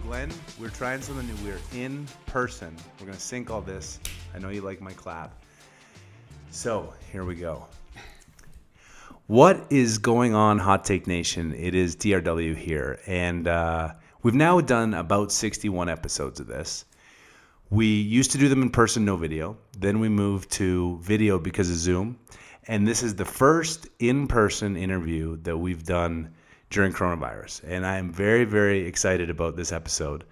Glenn, we're trying something new. We're in person. We're going to sync all this. I know you like my clap. So, here we go. What is going on, Hot Take Nation? It is DRW here. And we've now done about 61 episodes of this. We used to do them in person, no video. Then we moved to video because of Zoom. And this is the first in-person interview that we've done during coronavirus. And I am very, very excited about this episode.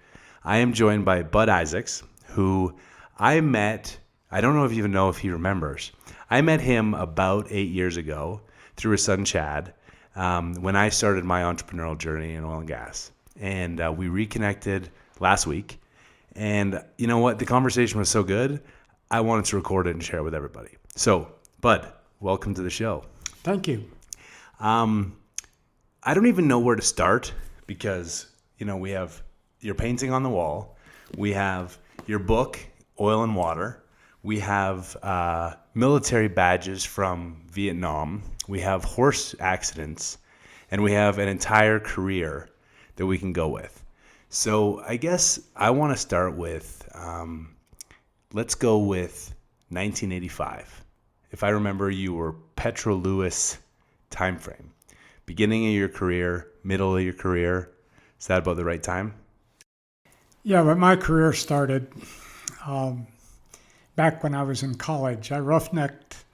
I am joined by Bud Isaacs, who I met, I don't know if you even know if he remembers. I met him about 8 years ago through his son, Chad, when I started my entrepreneurial journey in oil and gas. And we reconnected last week. And you know what? The conversation was so good, I wanted to record it and share it with everybody. So, Bud, welcome to the show. Thank you. I don't even know where to start because, you know, we have your painting on the wall. We have your book, Oil and Water. We have military badges from Vietnam. We have horse accidents. And we have an entire career that we can go with. So I guess I want to start with, let's go with 1985. If I remember, you were Petro Lewis timeframe. Beginning of your career, middle of your career. Is that about the right time? Yeah, but my career started back when I was in college. I roughnecked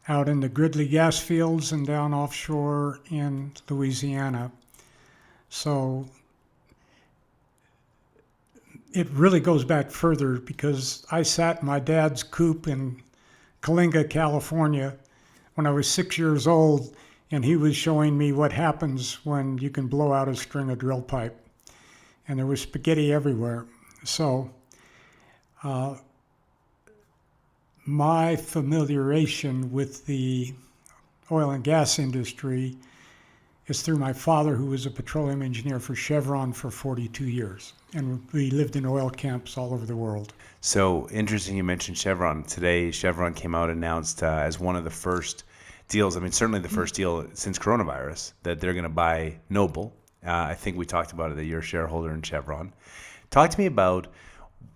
out in the Gridley gas fields and down offshore in Louisiana. So it really goes back further because I sat in my dad's coupe in Coalinga, California when I was 6 years old, and he was showing me what happens when you can blow out a string of drill pipe. And there was spaghetti everywhere. So my familiarization with the oil and gas industry is through my father, who was a petroleum engineer for Chevron for 42 years. And we lived in oil camps all over the world. So interesting you mentioned Chevron. Today, Chevron came out and announced as one of the first deals, I mean, certainly the first deal since coronavirus, that they're going to buy Noble. I think we talked about it, that you're a shareholder in Chevron. Talk to me about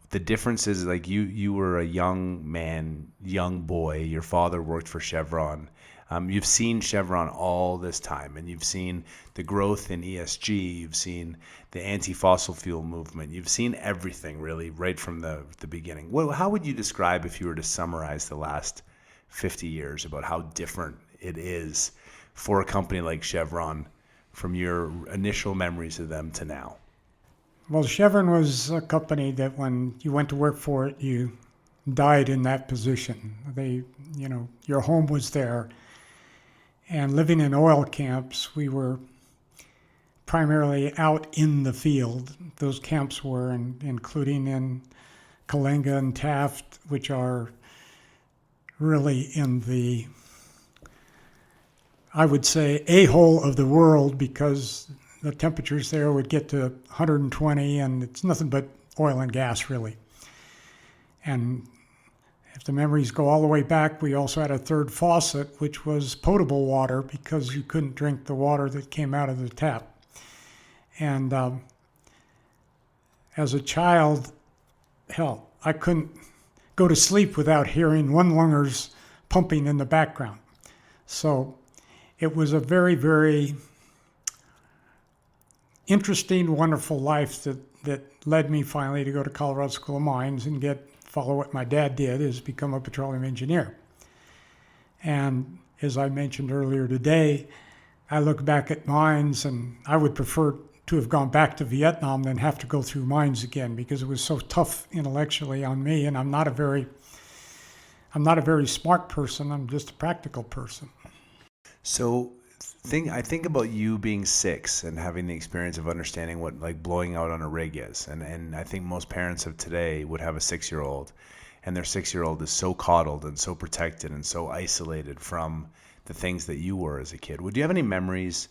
the differences. Like you were a young man, young boy. Your father worked for Chevron. You've seen Chevron all this time, and you've seen the growth in ESG. You've seen the anti-fossil fuel movement. You've seen everything, really, right from the beginning. How would you describe, if you were to summarize the last 50 years, about how different it is for a company like Chevron from your initial memories of them to now? Well, Chevron was a company that when you went to work for it, you died in that position. Your home was there. And living in oil camps, we were primarily out in the field. Those camps were, including in Coalinga and Taft, which are really in the, I would say, a-hole of the world, because the temperatures there would get to 120, and it's nothing but oil and gas, really. And if the memories go all the way back, we also had a third faucet, which was potable water, because you couldn't drink the water that came out of the tap. And as a child, hell, I couldn't go to sleep without hearing one-lungers pumping in the background. So it was a very, very interesting, wonderful life that led me finally to go to Colorado School of Mines and follow what my dad did, is become a petroleum engineer. And as I mentioned earlier today, I look back at mines and I would prefer to have gone back to Vietnam than have to go through mines again, because it was so tough intellectually on me, and I'm not a very smart person. I'm just a practical person. So I think about you being 6 and having the experience of understanding what like blowing out on a rig is. And I think most parents of today would have a 6-year-old, and their 6-year-old is so coddled and so protected and so isolated from the things that you were as a kid. Would you have any memories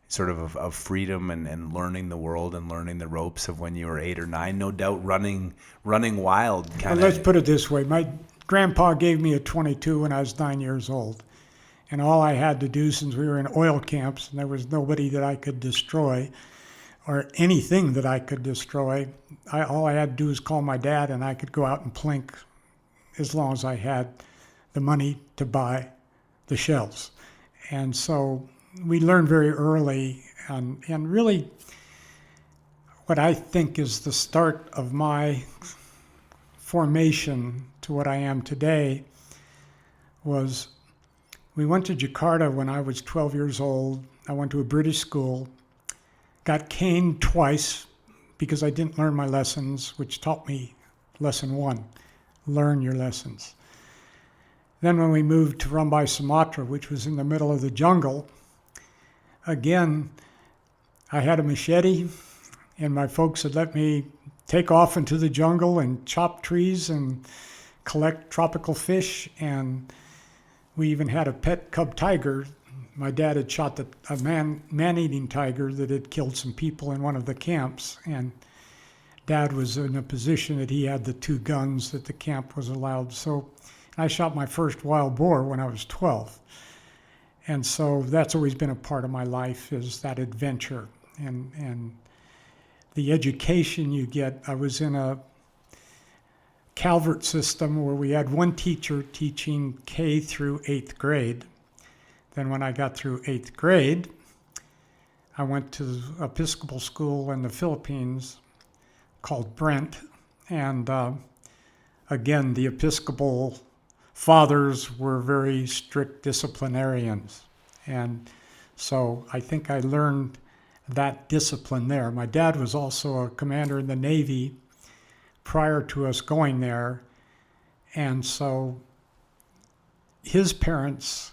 sort of freedom and learning the world and learning the ropes of when you were 8 or 9? No doubt running wild kind of. Let's put it this way. My grandpa gave me a .22 when I was 9 years old. And all I had to do, since we were in oil camps and there was nobody that I could destroy, or anything that I could destroy. All I had to do was call my dad, and I could go out and plink as long as I had the money to buy the shells. And so we learned very early, and really what I think is the start of my formation to what I am today was we went to Jakarta when I was 12 years old. I went to a British school, got caned twice because I didn't learn my lessons, which taught me lesson one, learn your lessons. Then when we moved to Rumbai, Sumatra, which was in the middle of the jungle, again, I had a machete, and my folks had let me take off into the jungle and chop trees and collect tropical fish, and we even had a pet cub tiger. My dad had shot a man-eating tiger that had killed some people in one of the camps, and Dad was in a position that he had the 2 guns that the camp was allowed. So I shot my first wild boar when I was 12. And so that's always been a part of my life, is that adventure and the education you get. I was in a Calvert system where we had one teacher teaching K through 8th grade. Then when I got through 8th grade, I went to the Episcopal school in the Philippines called Brent. And again, the Episcopal fathers were very strict disciplinarians. And so I think I learned that discipline there. My dad was also a commander in the Navy prior to us going there. And so his parents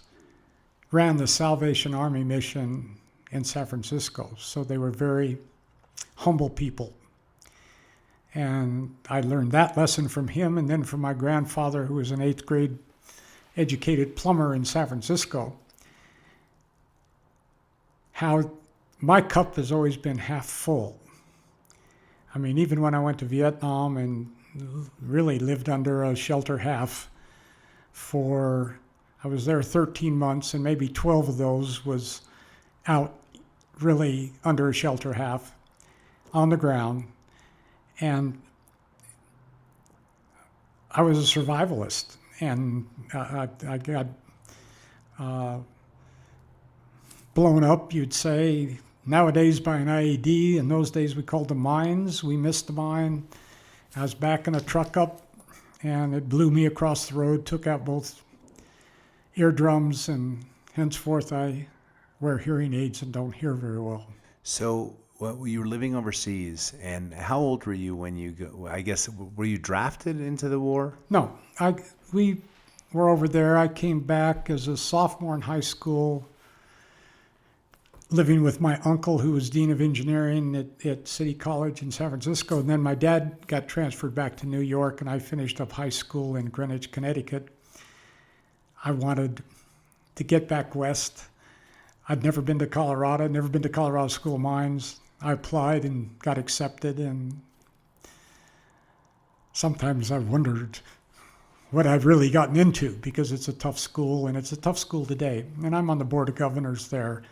ran the Salvation Army mission in San Francisco. So they were very humble people. And I learned that lesson from him, and then from my grandfather, who was an 8th grade educated plumber in San Francisco, how my cup has always been half full. I mean, even when I went to Vietnam and really lived under a shelter half I was there 13 months, and maybe 12 of those was out really under a shelter half on the ground. And I was a survivalist, and I got blown up, you'd say, nowadays by an IED. In those days we called them mines. We missed the mine. I was backing a truck up, and it blew me across the road, took out both eardrums, and henceforth I wear hearing aids and don't hear very well. So you were living overseas, and how old were you when you go? I guess, were you drafted into the war? No, we were over there. I came back as a sophomore in high school, living with my uncle, who was dean of engineering at City College in San Francisco. And then my dad got transferred back to New York, and I finished up high school in Greenwich, Connecticut. I wanted to get back west. I'd never been to Colorado, never been to Colorado School of Mines. I applied and got accepted, and sometimes I've wondered what I've really gotten into, because it's a tough school, and it's a tough school today. And I'm on the board of governors there,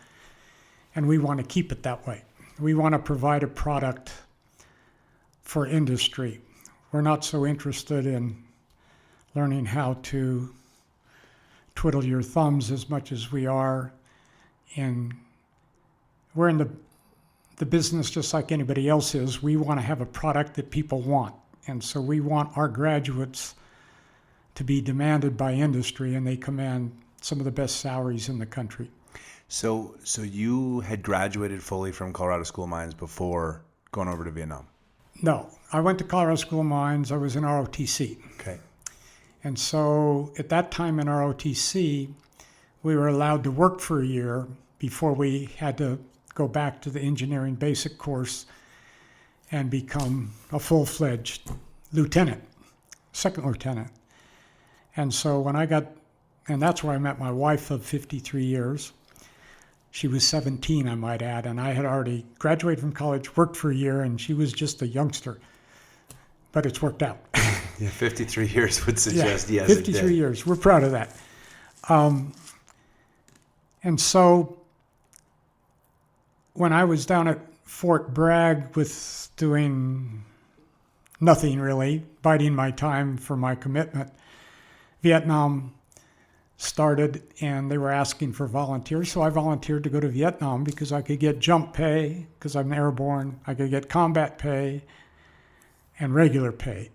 and we want to keep it that way. We want to provide a product for industry. We're not so interested in learning how to twiddle your thumbs as much as we are we're in the business just like anybody else is. We want to have a product that people want. And so we want our graduates to be demanded by industry, and they command some of the best salaries in the country. So you had graduated fully from Colorado School of Mines before going over to Vietnam? No, I went to Colorado School of Mines. I was in ROTC. Okay. And so at that time in ROTC, we were allowed to work for a year before we had to go back to the engineering basic course and become a full-fledged lieutenant, second lieutenant. And so when and that's where I met my wife of 53 years. She was 17, I might add, and I had already graduated from college, worked for a year, and she was just a youngster. But it's worked out. Yeah, 53 years would suggest yes. 53 years. We're proud of that. And so when I was down at Fort Bragg with doing nothing really, biding my time for my commitment. Vietnam started and they were asking for volunteers, so I volunteered to go to Vietnam because I could get jump pay because I'm airborne, I could get combat pay and regular pay.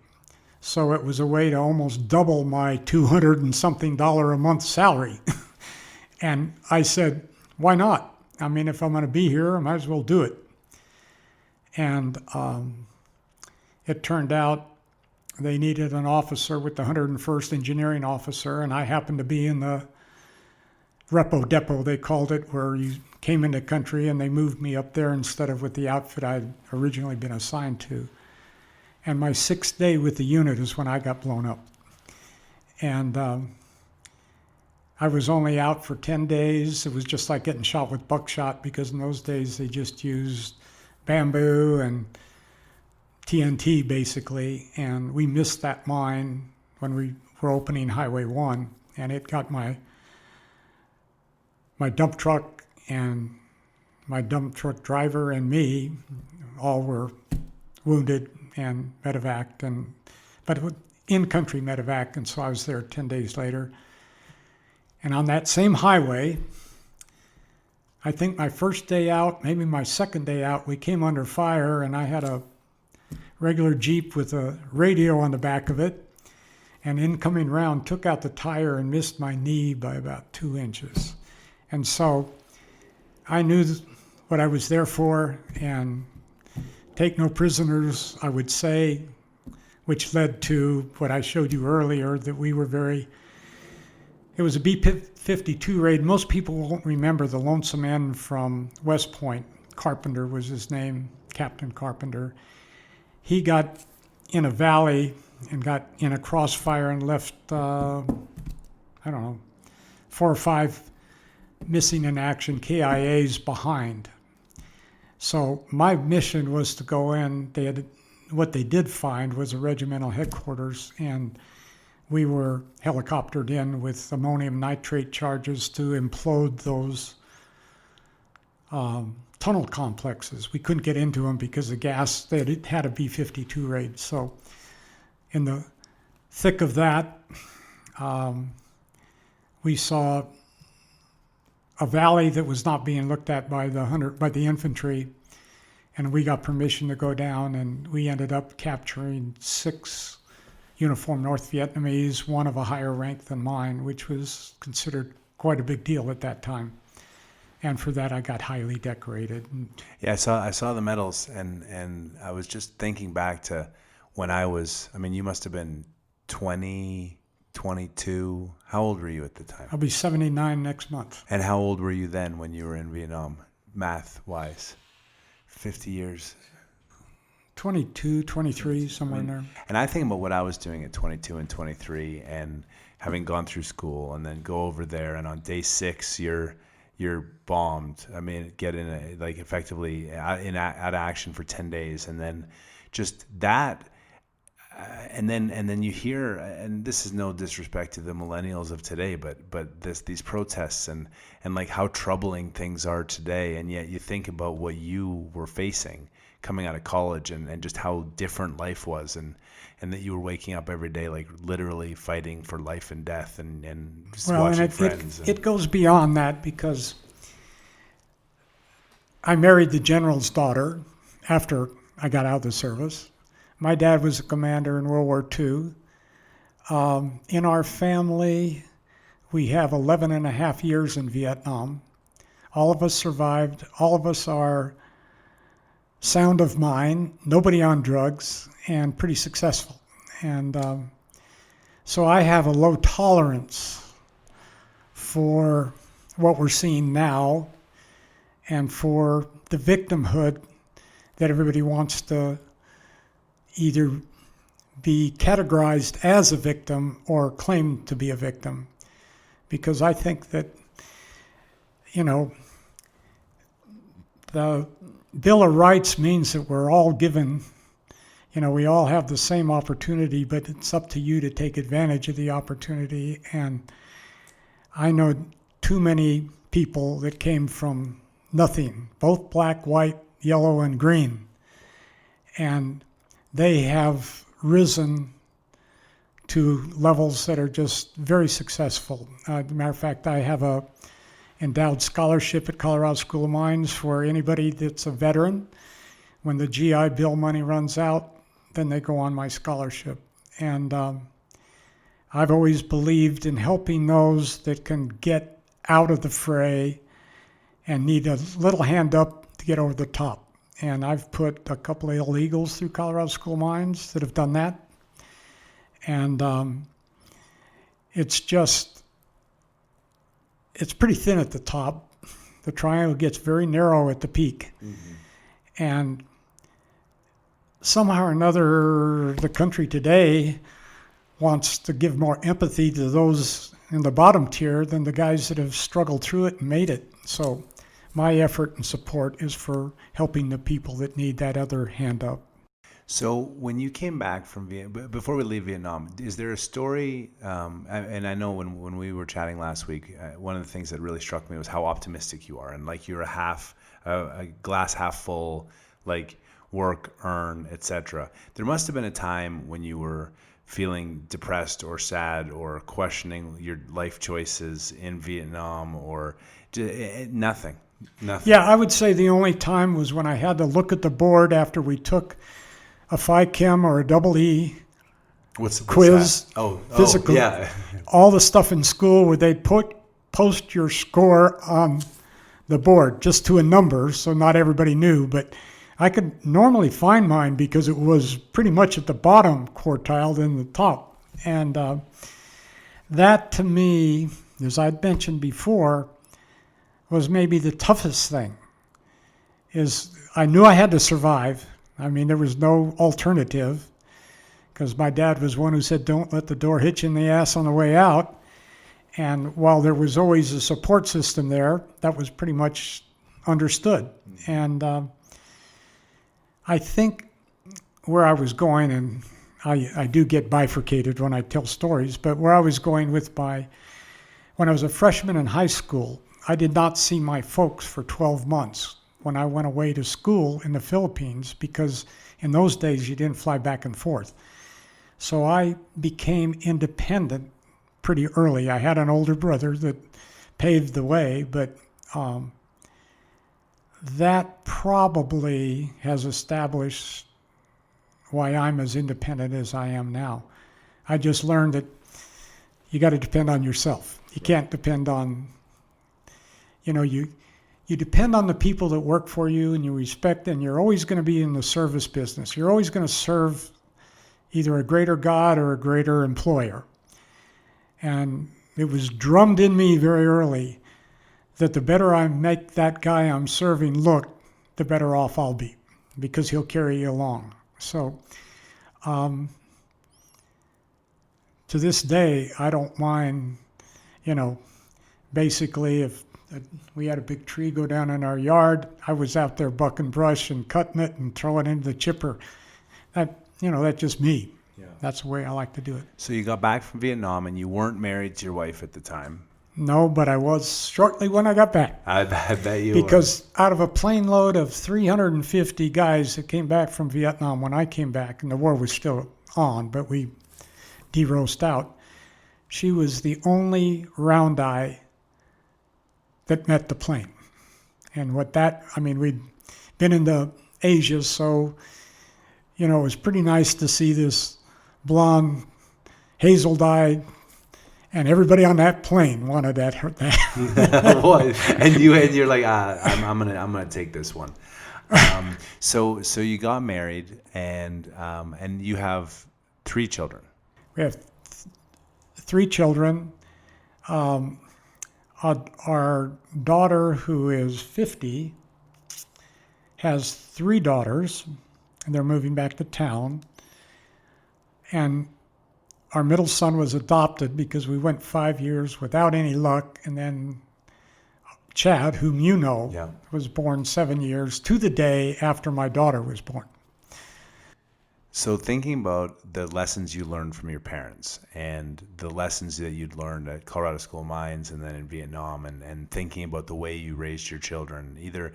So it was a way to almost double my $200 and something a month salary. And I said, why not? I mean, if I'm going to be here, I might as well do it. And it turned out they needed an officer with the 101st Engineering Officer, and I happened to be in the repo depot, they called it, where you came into country, and they moved me up there instead of with the outfit I'd originally been assigned to. And my 6th day with the unit is when I got blown up. And I was only out for 10 days. It was just like getting shot with buckshot, because in those days they just used bamboo and TNT basically, and we missed that mine when we were opening Highway 1, and it got my dump truck, and my dump truck driver and me all were wounded and medevaced, but in-country medevac, and so I was there 10 days later. And on that same highway, I think my first day out, maybe my second day out, we came under fire, and I had a regular Jeep with a radio on the back of it, and incoming round took out the tire and missed my knee by about 2 inches. And so I knew what I was there for, and take no prisoners, I would say, which led to what I showed you earlier, that we were it was a B-52 raid. Most people won't remember the Lonesome End from West Point. Carpenter was his name, Captain Carpenter. He got in a valley and got in a crossfire and left, 4 or 5 missing in action KIAs behind. So my mission was to go in. What they did find was a regimental headquarters, and we were helicoptered in with ammonium nitrate charges to implode those tunnel complexes. We couldn't get into them because of gas. They had a B-52 raid. So in the thick of that, we saw a valley that was not being looked at by the infantry, and we got permission to go down, and we ended up capturing 6 uniformed North Vietnamese, one of a higher rank than mine, which was considered quite a big deal at that time. And for that, I got highly decorated. Yeah, I saw the medals, and I was just thinking back to when you must have been 20, 22. How old were you at the time? I'll be 79 next month. And how old were you then when you were in Vietnam, math-wise? 50 years? 22, 23, somewhere in there. And I think about what I was doing at 22 and 23, and having gone through school, and then go over there, and on day 6, you're bombed. I mean, get in effectively out of action for 10 days, and then just that, and then you hear, and this is no disrespect to the millennials of today, but these protests and like how troubling things are today, and yet you think about what you were facing coming out of college, and just how different life was, and that you were waking up every day like literally fighting for life and death, and just watching friends. It goes beyond that, because I married the general's daughter after I got out of the service. My dad was a commander in World War II. In our family, we have 11 and a half years in Vietnam. All of us survived. All of us are sound of mind, nobody on drugs, and pretty successful. And so I have a low tolerance for what we're seeing now, and for the victimhood that everybody wants to either be categorized as a victim or claim to be a victim. Because I think that, the Bill of Rights means that we're all given, we all have the same opportunity, but it's up to you to take advantage of the opportunity. And I know too many people that came from nothing, both black, white, yellow, and green. And they have risen to levels that are just very successful. As a matter of fact, I have a endowed scholarship at Colorado School of Mines for anybody that's a veteran. When the GI Bill money runs out, then they go on my scholarship. And I've always believed in helping those that can get out of the fray and need a little hand up to get over the top. And I've put a couple of illegals through Colorado School of Mines that have done that. And it's pretty thin at the top. The triangle gets very narrow at the peak. Mm-hmm. And somehow or another, the country today wants to give more empathy to those in the bottom tier than the guys that have struggled through it and made it. So my effort and support is for helping the people that need that other hand up. So when you came back from Vietnam, before we leave Vietnam, is there a story, and I know when we were chatting last week, one of the things that really struck me was how optimistic you are, and like you're a glass half full, like work, earn, etc. There must have been a time when you were feeling depressed or sad or questioning your life choices in Vietnam, or nothing. Yeah, I would say the only time was when I had to look at the board after we took a Phi Chem or a double E what's quiz, physical, yeah. all the stuff in school where they'd post your score on the board just to a number, so not everybody knew, but I could normally find mine because it was pretty much at the bottom quartile than the top. And that to me, as I'd mentioned before, was maybe the toughest thing. Is I knew I had to survive. I mean, there was no alternative, because my dad was one who said, don't let the door hit you in the ass on the way out. And while there was always a support system there, that was pretty much understood. And I think where I was going, and I do get bifurcated when I tell stories, but where I was going when I was a freshman in high school, I did not see my folks for 12 months when I went away to school in the Philippines, because in those days you didn't fly back and forth. So I became independent pretty early. I had an older brother that paved the way, but that probably has established why I'm as independent as I am now. I just learned that you got to depend on yourself. You can't depend on, you depend on the people that work for you and you respect, and you're always going to be in the service business. You're always going to serve either a greater God or a greater employer. And it was drummed in me very early that the better I make that guy I'm serving look, the better off I'll be, because he'll carry you along. So to this day, I don't mind, basically if we had a big tree go down in our yard, I was out there bucking brush and cutting it and throwing it into the chipper. That's just me. Yeah. That's the way I like to do it. So you got back from Vietnam and you weren't married to your wife at the time? No, but I was shortly when I got back. I bet you Because out of a plane load of 350 guys that came back from Vietnam when I came back, and the war was still on, but we de-roast out, she was the only round eye that met the plane. And we'd been into Asia, so, it was pretty nice to see this blonde, hazel-dyed, and everybody on that plane wanted that. and you're like, I'm gonna take this one. So you got married, and you have 3 children. We have 3 children. Our daughter, who is 50, has 3 daughters, and they're moving back to town. And our middle son was adopted because we went 5 years without any luck. And then Chad, whom you know, was born 7 years to the day after my daughter was born. So thinking about the lessons you learned from your parents and the lessons that you'd learned at Colorado School of Mines and then in Vietnam, and thinking about the way you raised your children, either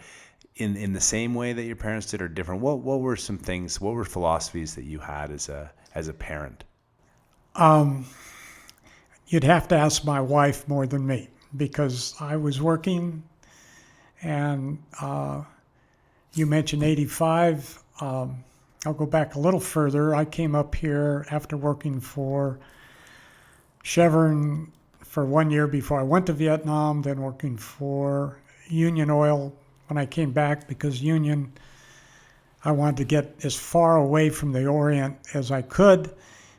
in the same way that your parents did, or different? What were some things? What were philosophies that you had as a parent? You'd have to ask my wife more than me because I was working, and you mentioned 85. I'll go back a little further. I came up here after working for Chevron for 1 year before I went to Vietnam, then working for Union Oil when I came back because Union, I wanted to get as far away from the Orient as I could.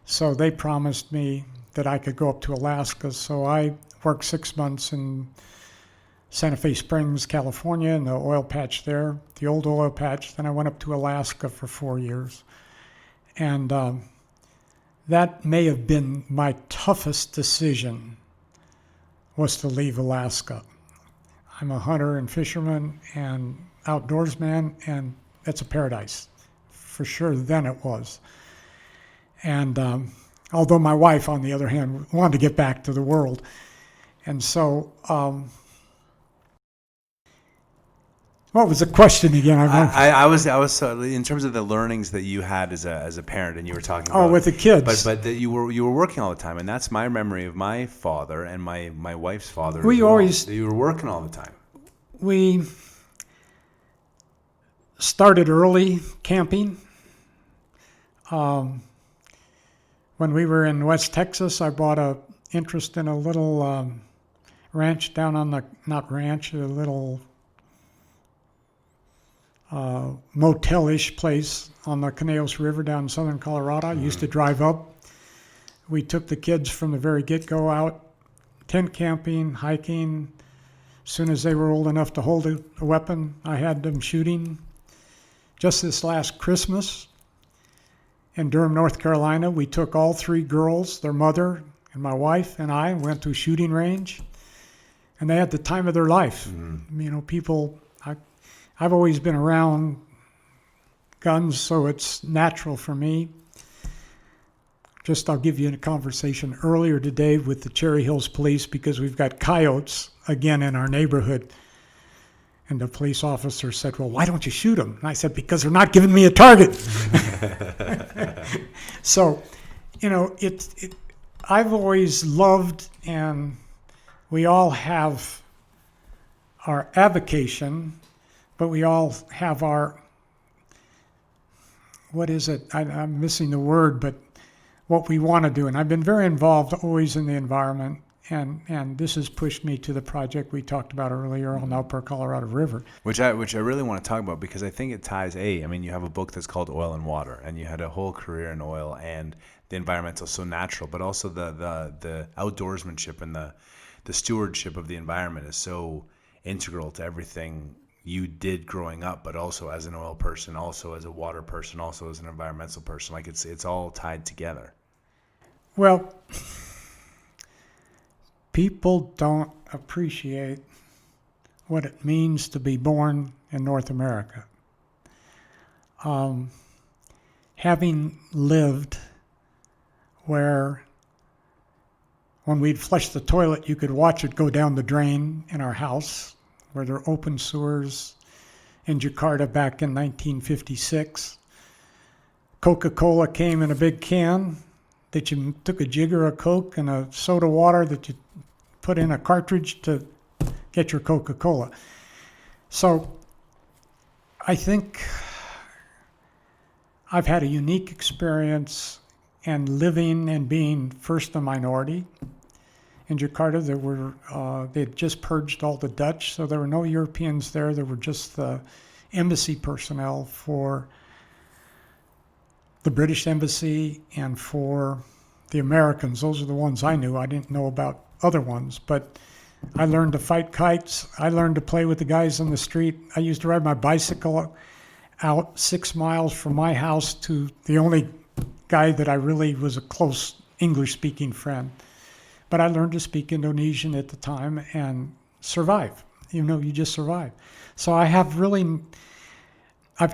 So they promised me that I could go up to Alaska. So I worked 6 months in Santa Fe Springs, California, in the oil patch there, the old oil patch. Then I went up to Alaska for 4 years. And that may have been my toughest decision, was to leave Alaska. I'm a hunter and fisherman and outdoorsman, and it's a paradise. For sure, then it was. And although my wife, on the other hand, wanted to get back to the world. And so, what was the question again? I was in terms of the learnings that you had as a parent, and you were talking about with the kids. But that you were working all the time, and that's my memory of my father and my wife's father. You were working all the time. We started early camping. When we were in West Texas, I bought a interest in a little ranch down on the, not ranch, a little motel-ish place on the Conejos River down in southern Colorado. I used to drive up. We took the kids from the very get-go out, tent camping, hiking. As soon as they were old enough to hold a weapon, I had them shooting. Just this last Christmas in Durham, North Carolina, we took all 3 girls, their mother, and my wife and I went to a shooting range, and they had the time of their life. Mm-hmm. You know, people... I've always been around guns, so it's natural for me. I'll give you a conversation earlier today with the Cherry Hills Police because we've got coyotes again in our neighborhood. And the police officer said, well, why don't you shoot them? And I said, because they're not giving me a target. So, you know, I've always loved, and we all have our avocation, but we all have our, what is it? I'm missing the word, but what we want to do. And I've been very involved always in the environment, and this has pushed me to the project we talked about earlier on the Upper Colorado River. Which I really want to talk about because I think it ties, I mean, you have a book that's called Oil and Water, and you had a whole career in oil, and the environmental is so natural, but also the outdoorsmanship and the stewardship of the environment is so integral to everything you did growing up, but also as an oil person, also as a water person, also as an environmental person. Like it's all tied together. Well, people don't appreciate what it means to be born in North America. Having lived where when we'd flush the toilet, you could watch it go down the drain in our house, where there are open sewers in Jakarta back in 1956. Coca-Cola came in a big can that you took a jigger of Coke and a soda water that you put in a cartridge to get your Coca-Cola. So I think I've had a unique experience in living and being first a minority. In Jakarta, they had just purged all the Dutch, so there were no Europeans there. There were just the embassy personnel for the British Embassy and for the Americans. Those are the ones I knew. I didn't know about other ones, but I learned to fight kites. I learned to play with the guys on the street. I used to ride my bicycle out 6 miles from my house to the only guy that I really was a close English-speaking friend. But I learned to speak Indonesian at the time and survive. You know, you just survive. So I've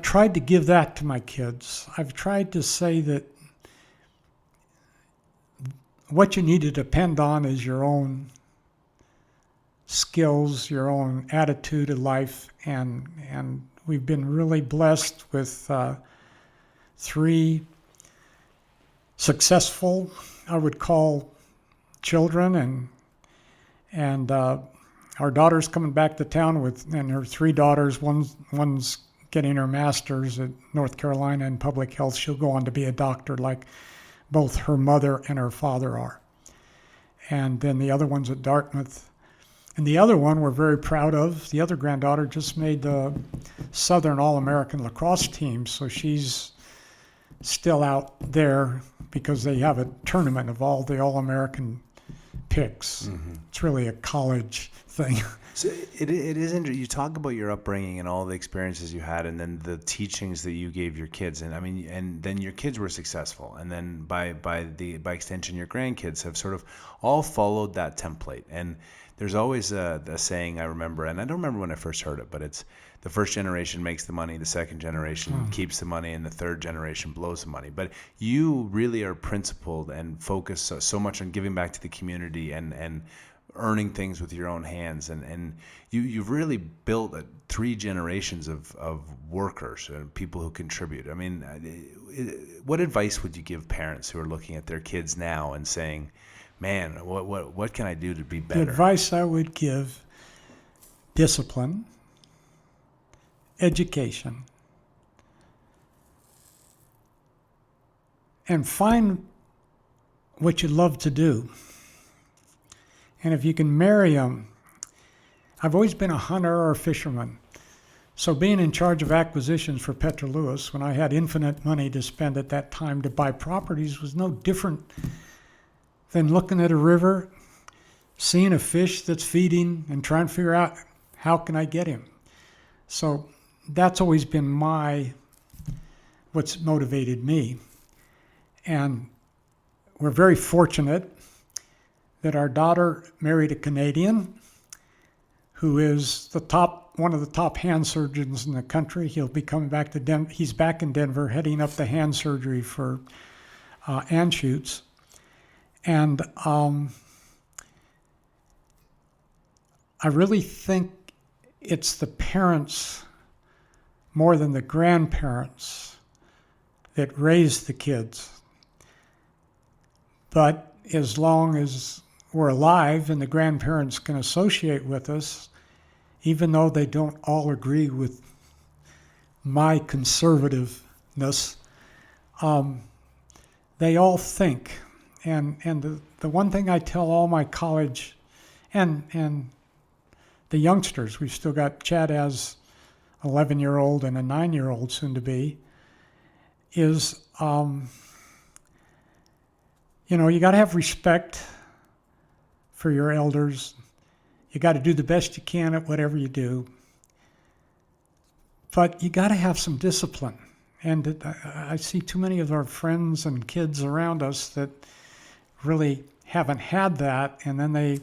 tried to give that to my kids. I've tried to say that what you need to depend on is your own skills, your own attitude of life, and we've been really blessed with 3 successful, I would call, children, and our daughter's coming back to town and her 3 daughters. One's getting her master's at North Carolina in public health. She'll go on to be a doctor like both her mother and her father are. And then the other one's at Dartmouth. And the other one we're very proud of. The other granddaughter just made the Southern All-American lacrosse team, so she's still out there because they have a tournament of all the All-American picks. Mm-hmm. It's really a college thing. So it is interesting. You talk about your upbringing and all the experiences you had, and then the teachings that you gave your kids. And I mean, and then your kids were successful, and then by extension, your grandkids have sort of all followed that template. And there's always a saying I remember, and I don't remember when I first heard it, but it's the first generation makes the money, the second generation keeps the money, and the third generation blows the money. But you really are principled and focus so much on giving back to the community and earning things with your own hands, and you've really built 3 generations of workers and people who contribute. I mean, what advice would you give parents who are looking at their kids now and saying, man, what can I do to be better? The advice I would give: discipline, education, and find what you love to do. And if you can marry them, I've always been a hunter or a fisherman. So being in charge of acquisitions for Petra Lewis, when I had infinite money to spend at that time to buy properties, was no different than looking at a river, seeing a fish that's feeding, and trying to figure out how can I get him. So that's always been what's motivated me. And we're very fortunate that our daughter married a Canadian who is one of the top hand surgeons in the country. He'll be coming back to Denver. He's back in Denver, heading up the hand surgery for Anschutz. And I really think it's the parents more than the grandparents that raise the kids. But as long as we're alive and the grandparents can associate with us, even though they don't all agree with my conservativeness, they all think. And the one thing I tell all my college and the youngsters, we've still got Chad as 11-year-old and a 9-year-old soon to be, is, you got to have respect for your elders. You got to do the best you can at whatever you do. But you got to have some discipline. And I see too many of our friends and kids around us that really haven't had that, and then they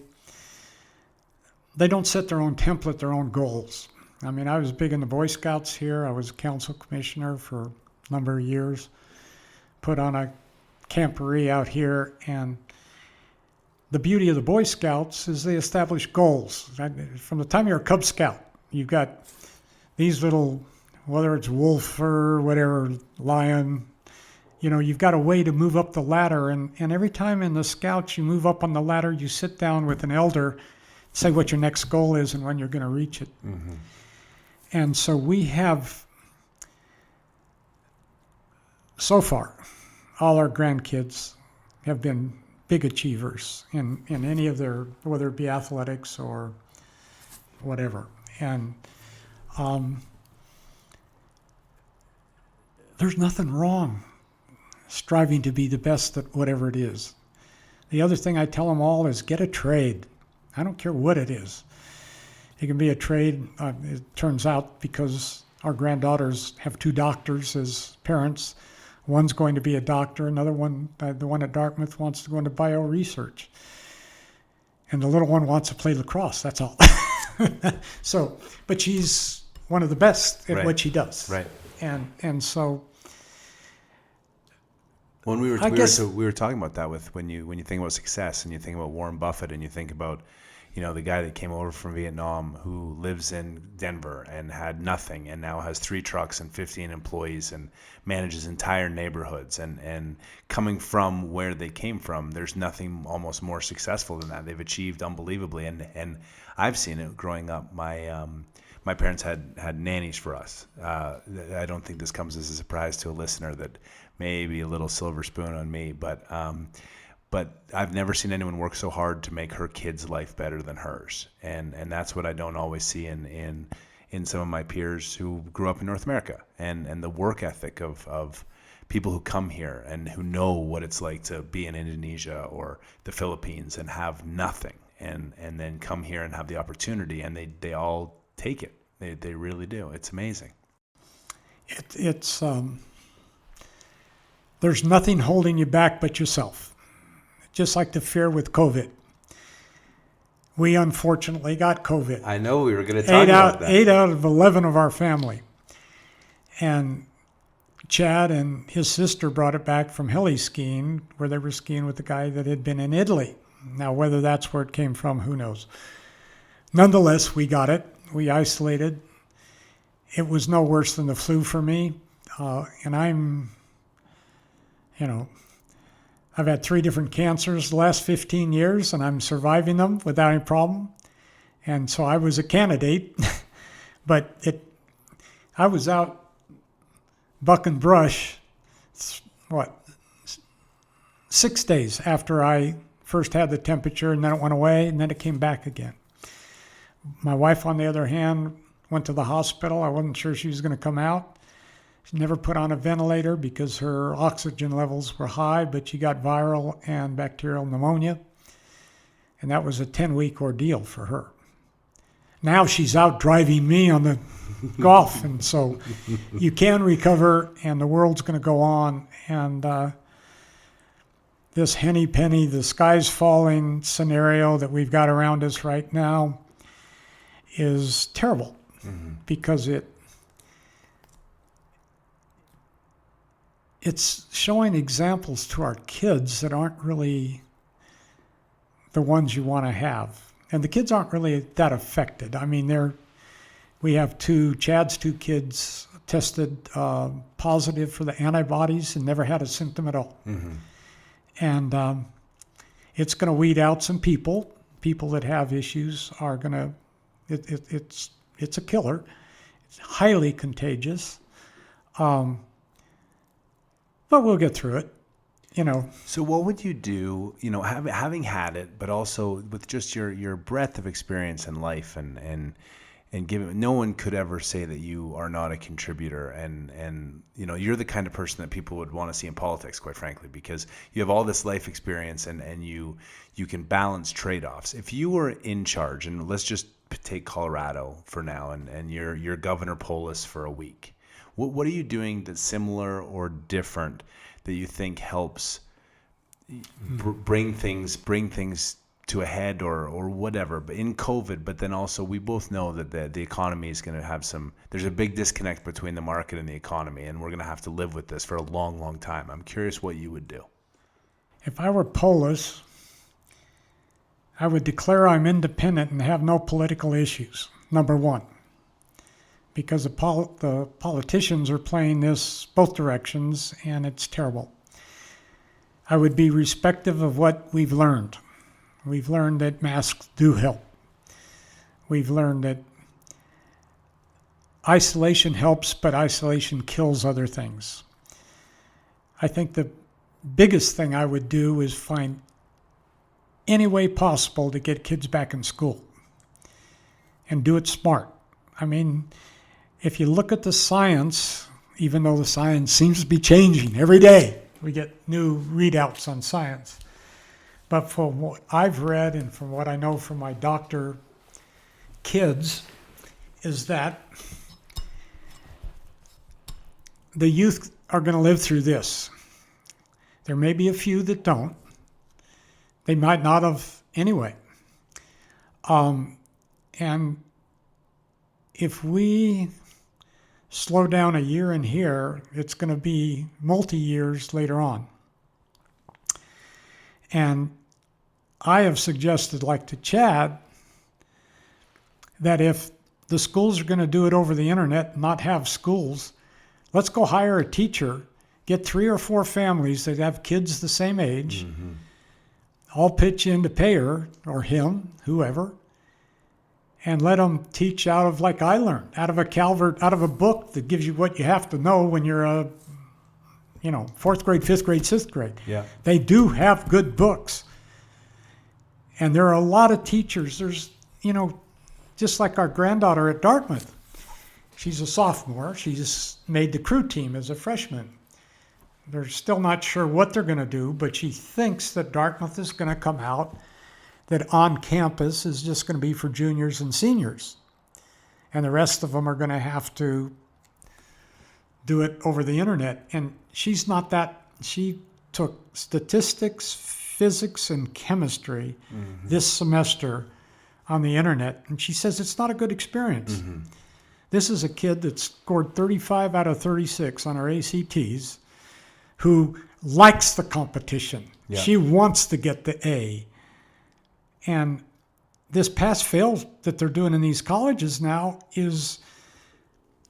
don't set their own template, their own goals. I mean, I was big in the Boy Scouts here. I was council commissioner for a number of years, put on a camporee out here, and the beauty of the Boy Scouts is they establish goals. From the time you're a Cub Scout, you've got these little, whether it's wolf or whatever, lion, you've got a way to move up the ladder. And every time in the Scouts you move up on the ladder, you sit down with an elder, say what your next goal is and when you're going to reach it. Mm-hmm. And so we have, so far, all our grandkids have been big achievers in any of their, whether it be athletics or whatever. And there's nothing wrong striving to be the best at whatever it is. The other thing I tell them all is get a trade. I don't care what it is. It can be a trade, it turns out, because our granddaughters have 2 doctors as parents. One's going to be a doctor, another one, the one at Dartmouth, wants to go into bioresearch. And the little one wants to play lacrosse, that's all. So, but she's one of the best at what she does. Right. And so, when we were talking about that with when you think about success and you think about Warren Buffett and you think about the guy that came over from Vietnam who lives in Denver and had nothing and now has 3 trucks and 15 employees and manages entire neighborhoods. And coming from where they came from, there's nothing almost more successful than that. They've achieved unbelievably. And I've seen it growing up. My parents had nannies for us. I don't think this comes as a surprise to a listener that maybe a little silver spoon on me, but I've never seen anyone work so hard to make her kid's life better than hers. And that's what I don't always see in some of my peers who grew up in North America, and the work ethic of people who come here and who know what it's like to be in Indonesia or the Philippines and have nothing, and then come here and have the opportunity, and they all take it. They really do. It's amazing. It's there's nothing holding you back but yourself. Just like the fear with COVID. We unfortunately got COVID. I know we were going to talk about that. 8 out of 11 of our family. And Chad and his sister brought it back from heli skiing, where they were skiing with the guy that had been in Italy. Now, whether that's where it came from, who knows. Nonetheless, we got it. We isolated. It was no worse than the flu for me. And I've had 3 different cancers the last 15 years, and I'm surviving them without any problem. And so I was a candidate. But I was out bucking brush, 6 days after I first had the temperature, and then it went away, and then it came back again. My wife, on the other hand, went to the hospital. I wasn't sure she was going to come out. She never put on a ventilator because her oxygen levels were high, but she got viral and bacterial pneumonia. And that was a 10-week ordeal for her. Now she's out driving me on the golf. And so you can recover, and the world's going to go on. And this henny penny, the sky's falling scenario that we've got around us right now is terrible, because it's showing examples to our kids that aren't really the ones you want to have. And the kids aren't really that affected. I mean, we have Chad's 2 kids tested positive for the antibodies and never had a symptom at all. And it's going to weed out some people. People that have issues are going to, it's a killer. It's highly contagious. But we'll get through it, So what would you do, having had it, but also with just your breadth of experience in life and given, no one could ever say that you are not a contributor, and you're the kind of person that people would want to see in politics, quite frankly, because you have all this life experience and you can balance trade-offs. If you were in charge, and let's just take Colorado for now, and you're Governor Polis for a week, what are you doing that's similar or different that you think helps bring things to a head or whatever, but in COVID? But then also, we both know that the economy is going to have there's a big disconnect between the market and the economy, and we're going to have to live with this for a long, long time. I'm curious what you would do. If I were Polis, I would declare I'm independent and have no political issues, number one. Because the politicians are playing this both directions, and it's terrible. I would be respectful of what we've learned. We've learned that masks do help. We've learned that isolation helps, but isolation kills other things. I think the biggest thing I would do is find any way possible to get kids back in school, and do it smart. I mean, if you look at the science, even though the science seems to be changing every day, we get new readouts on science. But from what I've read and from what I know from my doctor kids, is that the youth are going to live through this. There may be a few that don't. They might not have anyway. And if we slow down a year in here, it's going to be multi-years later on. And I have suggested, like to Chad, that if the schools are going to do it over the internet, not have schools, let's go hire a teacher, get 3 or 4 families that have kids the same age, all pitch in to pay her or him, whoever, and let them teach out of, like I learned, out of a book that gives you what you have to know when you're a, 4th grade, 5th grade, 6th grade. Yeah. They do have good books. And there are a lot of teachers. There's, just like our granddaughter at Dartmouth. She's a sophomore. She's made the crew team as a freshman. They're still not sure what they're going to do, but she thinks that Dartmouth is going to come out, that on campus is just going to be for juniors and seniors. And the rest of them are going to have to do it over the internet. And she's not that. She took statistics, physics, and chemistry this semester on the internet. And she says it's not a good experience. This is a kid that scored 35 out of 36 on her ACTs, who likes the competition. Yeah. She wants to get the A. And this pass-fail that they're doing in these colleges now is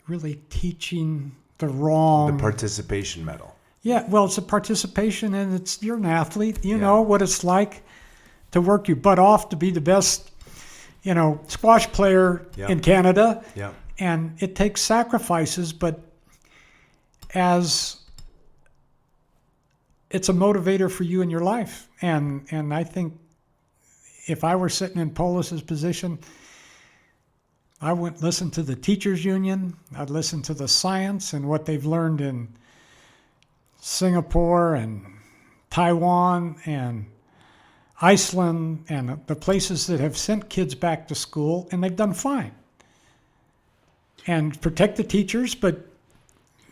really teaching the wrong... The participation medal. Yeah, well, it's a participation, and you're an athlete. You know what it's like to work your butt off to be the best, squash player in Canada. Yeah. And it takes sacrifices, but it's a motivator for you in your life. And I think if I were sitting in Polis's position, I would listen to the teachers union. I'd listen to the science and what they've learned in Singapore and Taiwan and Iceland and the places that have sent kids back to school, and they've done fine. And protect the teachers, but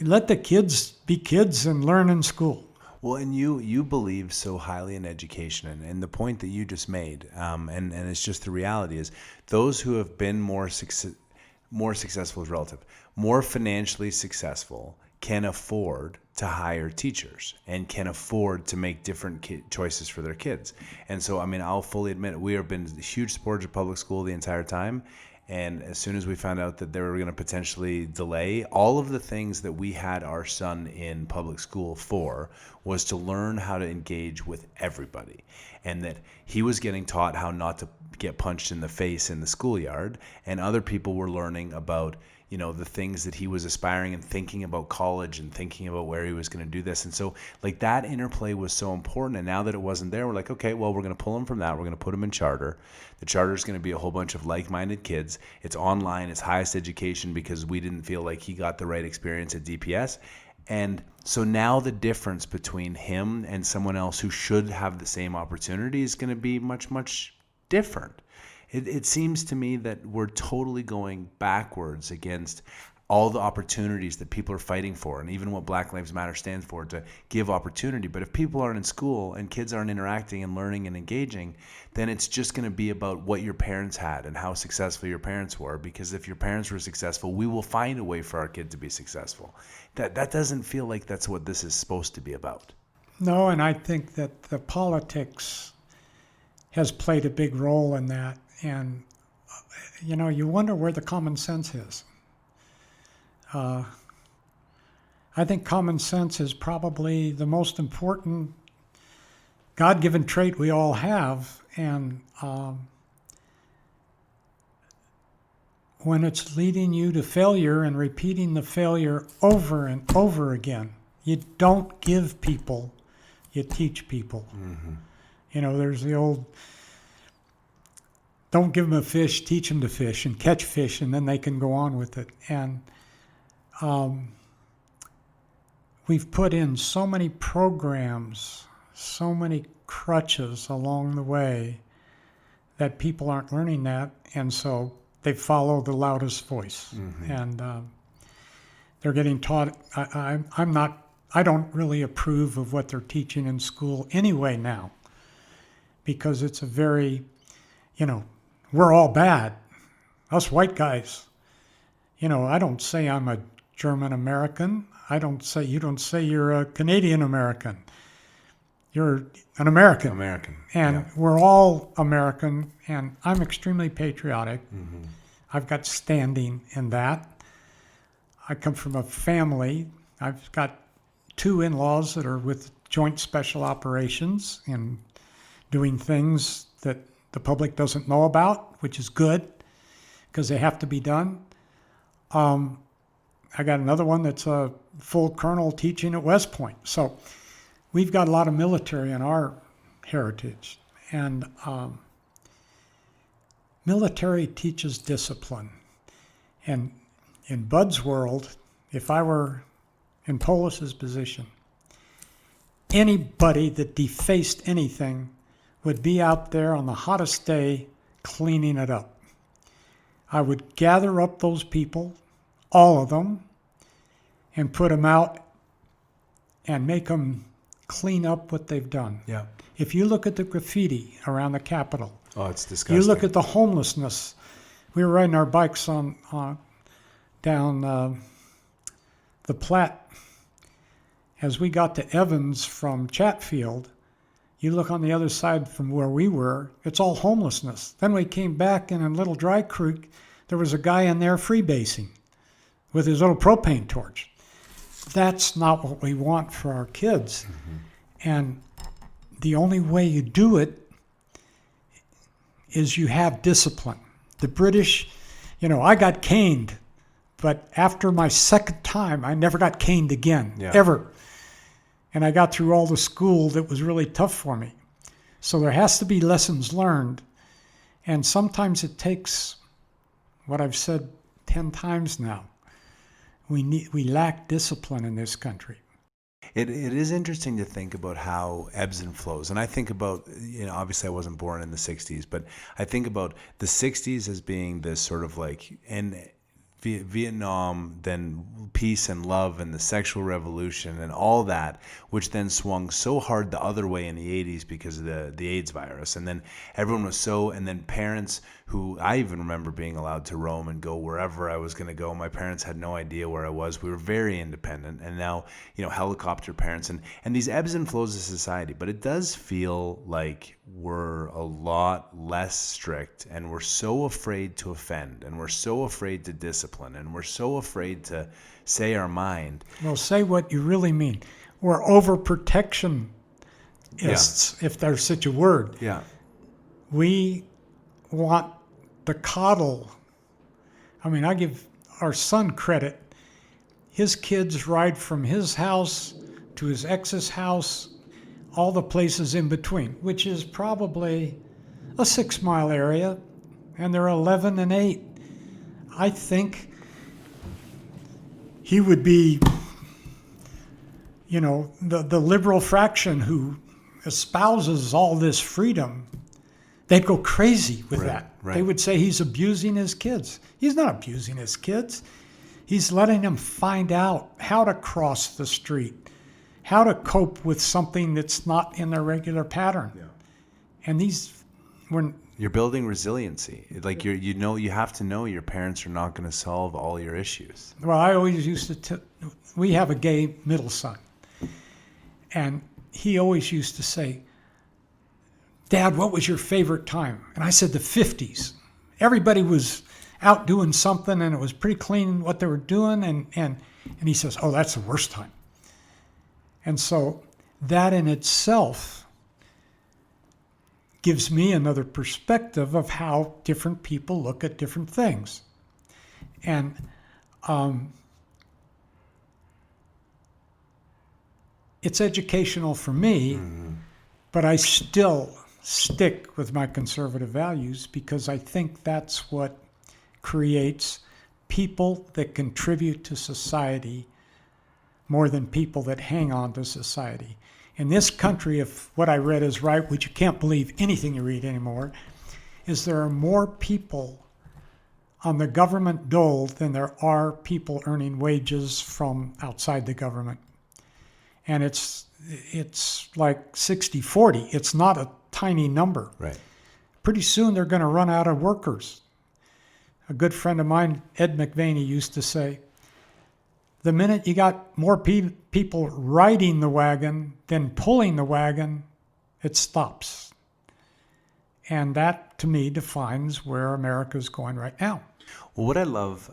let the kids be kids and learn in school. Well, and you believe so highly in education, and the point that you just made, and it's just the reality is those who have been more successful is relative, more financially successful can afford to hire teachers and can afford to make different choices for their kids. And so, I'll fully admit we have been huge supporters of public school the entire time. And as soon as we found out that they were going to potentially delay, all of the things that we had our son in public school for was to learn how to engage with everybody. And that he was getting taught how not to get punched in the face in the schoolyard. And other people were learning about, the things that he was aspiring and thinking about college and thinking about where he was going to do this. And so that interplay was so important. And now that it wasn't there, we're like, okay, well, we're going to pull him from that. We're going to put him in charter. The charter is going to be a whole bunch of like-minded kids. It's online. It's highest education because we didn't feel like he got the right experience at DPS. And so now the difference between him and someone else who should have the same opportunity is going to be much, much different. It seems to me that we're totally going backwards against all the opportunities that people are fighting for, and even what Black Lives Matter stands for, to give opportunity. But if people aren't in school and kids aren't interacting and learning and engaging, then it's just going to be about what your parents had and how successful your parents were. Because if your parents were successful, we will find a way for our kid to be successful. That doesn't feel like that's what this is supposed to be about. No, and I think that the politics has played a big role in that. And, you wonder where the common sense is. I think common sense is probably the most important God-given trait we all have. And when it's leading you to failure and repeating the failure over and over again, you don't give people, you teach people. There's the old... Don't give them a fish, teach them to fish and catch fish, and then they can go on with it. And we've put in so many programs, so many crutches along the way that people aren't learning that, and so they follow the loudest voice. And they're getting taught. I don't really approve of what they're teaching in school anyway now, because it's a very, we're all bad. Us white guys. I don't say I'm a German American. You don't say you're a Canadian American. You're an American. And we're all American, and I'm extremely patriotic. I've got standing in that. I come from a family. I've got 2 in-laws that are with Joint Special Operations and doing things that the public doesn't know about, which is good because they have to be done. I got another one that's a full colonel teaching at West Point. So we've got a lot of military in our heritage. And military teaches discipline. And in Bud's world, if I were in Polis's position, anybody that defaced anything would be out there on the hottest day cleaning it up. I would gather up those people, all of them, and put them out and make them clean up what they've done. Yeah. If you look at the graffiti around the Capitol, Oh, it's disgusting. you look at the homelessness. We were riding our bikes down the Platte. As we got to Evans from Chatfield, you look on the other side from where we were, it's all homelessness. Then we came back, and in Little Dry Creek, there was a guy in there freebasing with his little propane torch. That's not what we want for our kids. Mm-hmm. And the only way you do it is you have discipline. The British, I got caned, but after my second time, I never got caned again, ever. And I got through all the school that was really tough for me. So there has to be lessons learned. And sometimes it takes what I've said 10 times now. We lack discipline in this country. It is interesting to think about how ebbs and flows. And I think about, obviously I wasn't born in the 60s, but I think about the 60s as being this sort of like, and Vietnam, then peace and love and the sexual revolution and all that, which then swung so hard the other way in the 80s because of the AIDS virus. And then everyone was and then parents who, I even remember being allowed to roam and go wherever I was going to go. My parents had no idea where I was. We were very independent. And now, helicopter parents and these ebbs and flows of society. But it does feel like we're a lot less strict, and we're so afraid to offend, and we're so afraid to discipline, and we're so afraid to say our mind. Well, say what you really mean. We're overprotectionists, if there's such a word. Yeah. We want to coddle. I give our son credit. His kids ride from his house to his ex's house, all the places in between, which is probably a 6-mile area, and they're 11 and 8. I think he would be, the liberal fraction who espouses all this freedom. They'd go crazy with that. Right. They would say he's abusing his kids. He's not abusing his kids. He's letting them find out how to cross the street, how to cope with something that's not in their regular pattern. Yeah. And you're building resiliency. Like you have to know your parents are not going to solve all your issues. Well, I always used to we have a gay middle son, and he always used to say, "Dad, what was your favorite time?" And I said, the 50s. Everybody was out doing something, and it was pretty clean what they were doing. And he says, "Oh, that's the worst time." And so that in itself gives me another perspective of how different people look at different things. And it's educational for me, but I still stick with my conservative values because I think that's what creates people that contribute to society more than people that hang on to society. In this country, if what I read is right, which you can't believe anything you read anymore, is there are more people on the government dole than there are people earning wages from outside the government. And it's like 60-40. It's not a tiny number. Right. Pretty soon they're going to run out of workers. A good friend of mine, Ed McVaney, used to say, the minute you got more people riding the wagon than pulling the wagon, it stops. And that, to me, defines where America is going right now. Well, what I love,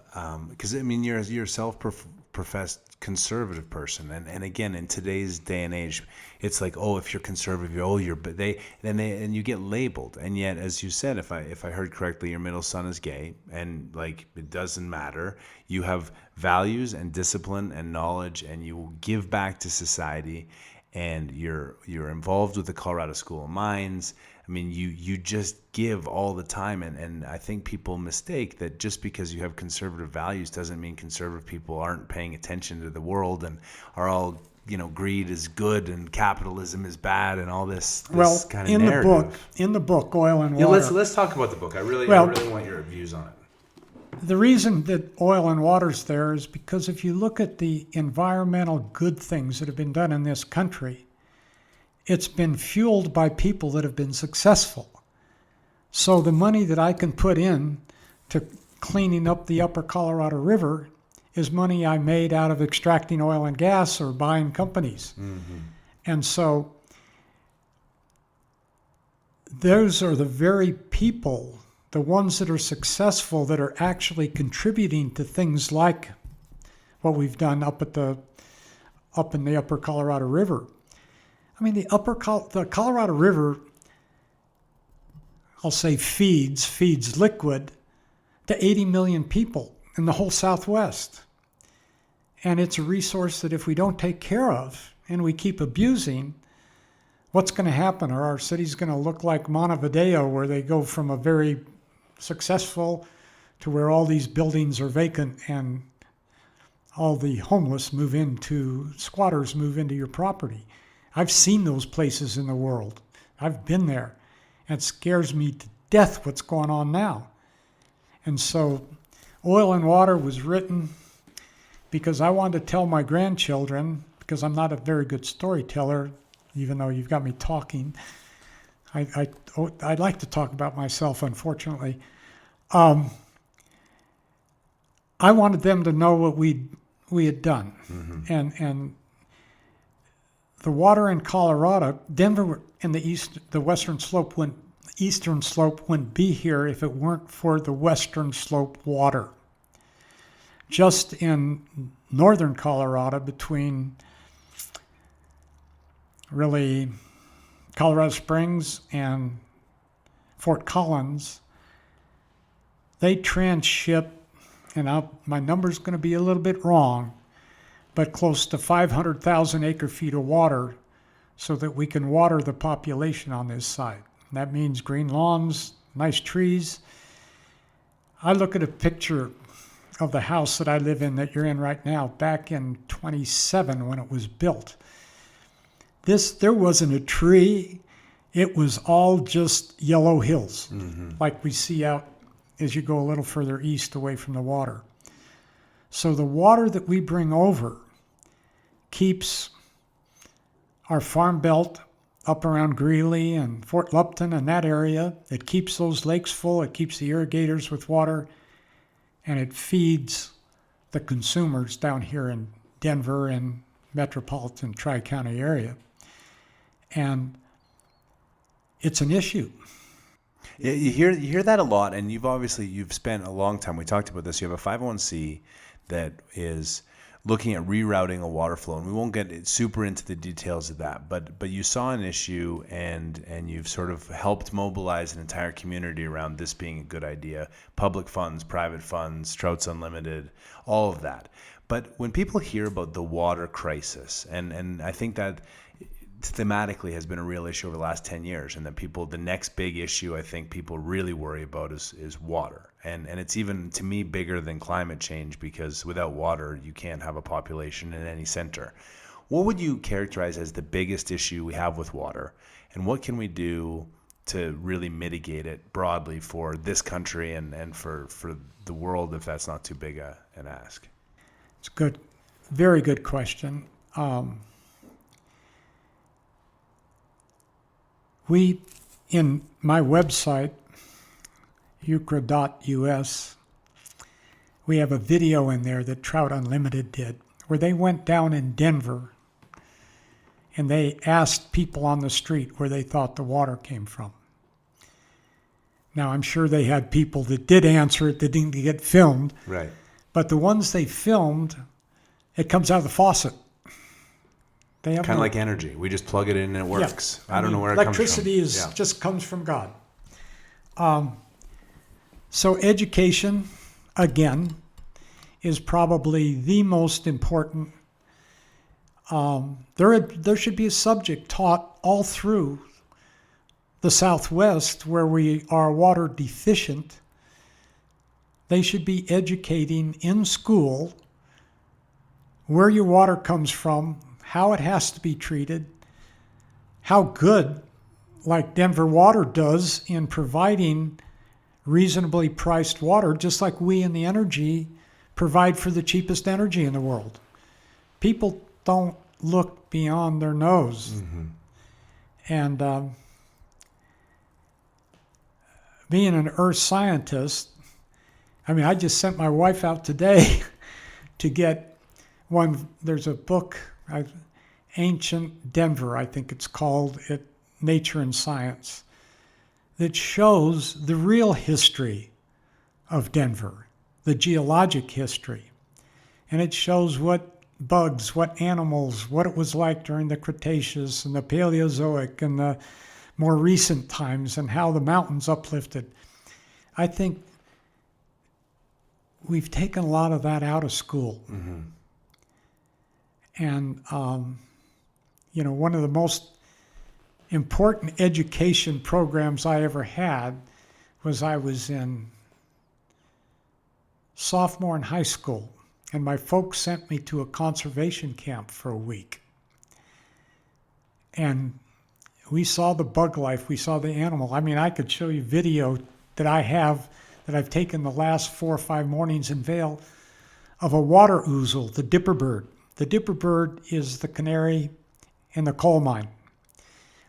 because I mean, you're a self-professed conservative person, and again, in today's day and age, it's like, oh, if you're conservative, and you get labeled, and yet, as you said, if I heard correctly, your middle son is gay, and like it doesn't matter. You have values and discipline and knowledge, and you give back to society, and you're involved with the Colorado School of Mines. I mean, you just give all the time, and I think people mistake that just because you have conservative values doesn't mean conservative people aren't paying attention to the world and are all, greed is good and capitalism is bad and all this kind of narrative. In the book, Oil and Water. Yeah, let's talk about the book. I really want your views on it. The reason that Oil and Water's there is because if you look at the environmental good things that have been done in this country, it's been fueled by people that have been successful. So the money that I can put in to cleaning up the upper Colorado River is money I made out of extracting oil and gas or buying companies. Mm-hmm. And so those are the very people, the ones that are successful, that are actually contributing to things like what we've done up in the upper Colorado River. I mean, the Colorado River, I'll say feeds liquid to 80 million people in the whole Southwest. And it's a resource that if we don't take care of and we keep abusing, what's going to happen? Are our cities going to look like Montevideo, where they go from a very successful to where all these buildings are vacant and all the homeless squatters move into your property? I've seen those places in the world. I've been there. It scares me to death what's going on now. And so Oil and Water was written because I wanted to tell my grandchildren, because I'm not a very good storyteller, even though you've got me talking. I like to talk about myself, unfortunately. I wanted them to know what we had done. Mm-hmm. And the water in Colorado, Denver and the western slope eastern slope wouldn't be here if it weren't for the western slope water. Just in northern Colorado, between really Colorado Springs and Fort Collins, they transship, and my number's going to be a little bit wrong, but close to 500,000 acre-feet of water so that we can water the population on this side. And that means green lawns, nice trees. I look at a picture of the house that I live in, that you're in right now, back in 27 when it was built. There wasn't a tree. It was all just yellow hills, mm-hmm. like we see out as you go a little further east away from the water. So the water that we bring over keeps our farm belt up around Greeley and Fort Lupton and that area. It keeps those lakes full. It keeps the irrigators with water. And it feeds the consumers down here in Denver and metropolitan Tri-County area. And it's an issue. Yeah, you hear that a lot, and you've spent a long time. We talked about this. You have a 501c that is looking at rerouting a water flow, and we won't get super into the details of that. But you saw an issue, and you've sort of helped mobilize an entire community around this being a good idea. Public funds, private funds, Trouts Unlimited, all of that. But when people hear about the water crisis, and I think that thematically has been a real issue over the last 10 years, and that the next big issue I think people really worry about is water. And it's even, to me, bigger than climate change, because without water, you can't have a population in any center. What would you characterize as the biggest issue we have with water, and what can we do to really mitigate it broadly for this country and for the world, if that's not too big an ask? It's good, very good question. In my website, ucra.us, we have a video in there that Trout Unlimited did, where they went down in Denver and they asked people on the street where they thought the water came from. Now, I'm sure they had people that did answer it that didn't get filmed, Right. but the ones they filmed, it comes out of the faucet. They have Kind of no- like energy. We just plug it in and it Yeah. works. I don't know where it comes from. Electricity just comes from God. So education, again, is probably the most important. There should be a subject taught all through the Southwest where we are water deficient. They should be educating in school where your water comes from, how it has to be treated, how good, like Denver Water does in providing reasonably priced water, just like we in the energy provide for the cheapest energy in the world. People don't look beyond their nose. Mm-hmm. And being an earth scientist, I mean, I just sent my wife out today to get one. There's a book, Ancient Denver, I think it's called, at Nature and Science, that shows the real history of Denver, the geologic history. And it shows what bugs, what animals, what it was like during the Cretaceous and the Paleozoic and the more recent times and how the mountains uplifted. I think we've taken a lot of that out of school. Mm-hmm. And, one of the most important education programs I ever had was I was in sophomore in high school, and my folks sent me to a conservation camp for a week. And we saw the bug life, we saw the animal. I mean, I could show you video that I have that I've taken the last 4 or 5 mornings in Vail of a water ouzel, the dipper bird. The dipper bird is the canary in the coal mine.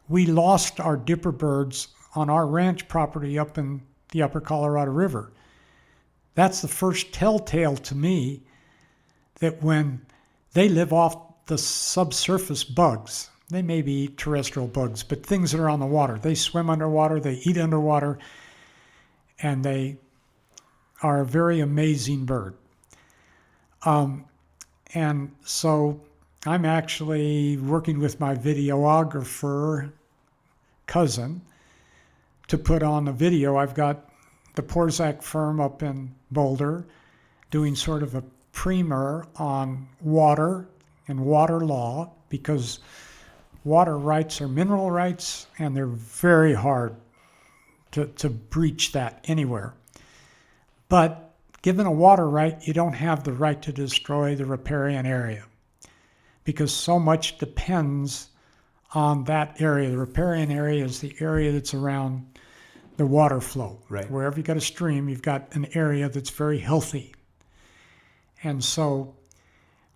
We lost our dipper birds on our ranch property up in the upper Colorado River. That's the first telltale to me that when they live off the subsurface bugs, they may be terrestrial bugs, but things that are on the water. They swim underwater, they eat underwater, and they are a very amazing bird. And so I'm actually working with my videographer cousin to put on a video. I've got the Porzak firm up in Boulder doing sort of a primer on water and water law, because water rights are mineral rights and they're very hard to breach that anywhere. But given a water right, you don't have the right to destroy the riparian area, because so much depends on that area. The riparian area is the area that's around the water flow. Right. Wherever you've got a stream, you've got an area that's very healthy. And so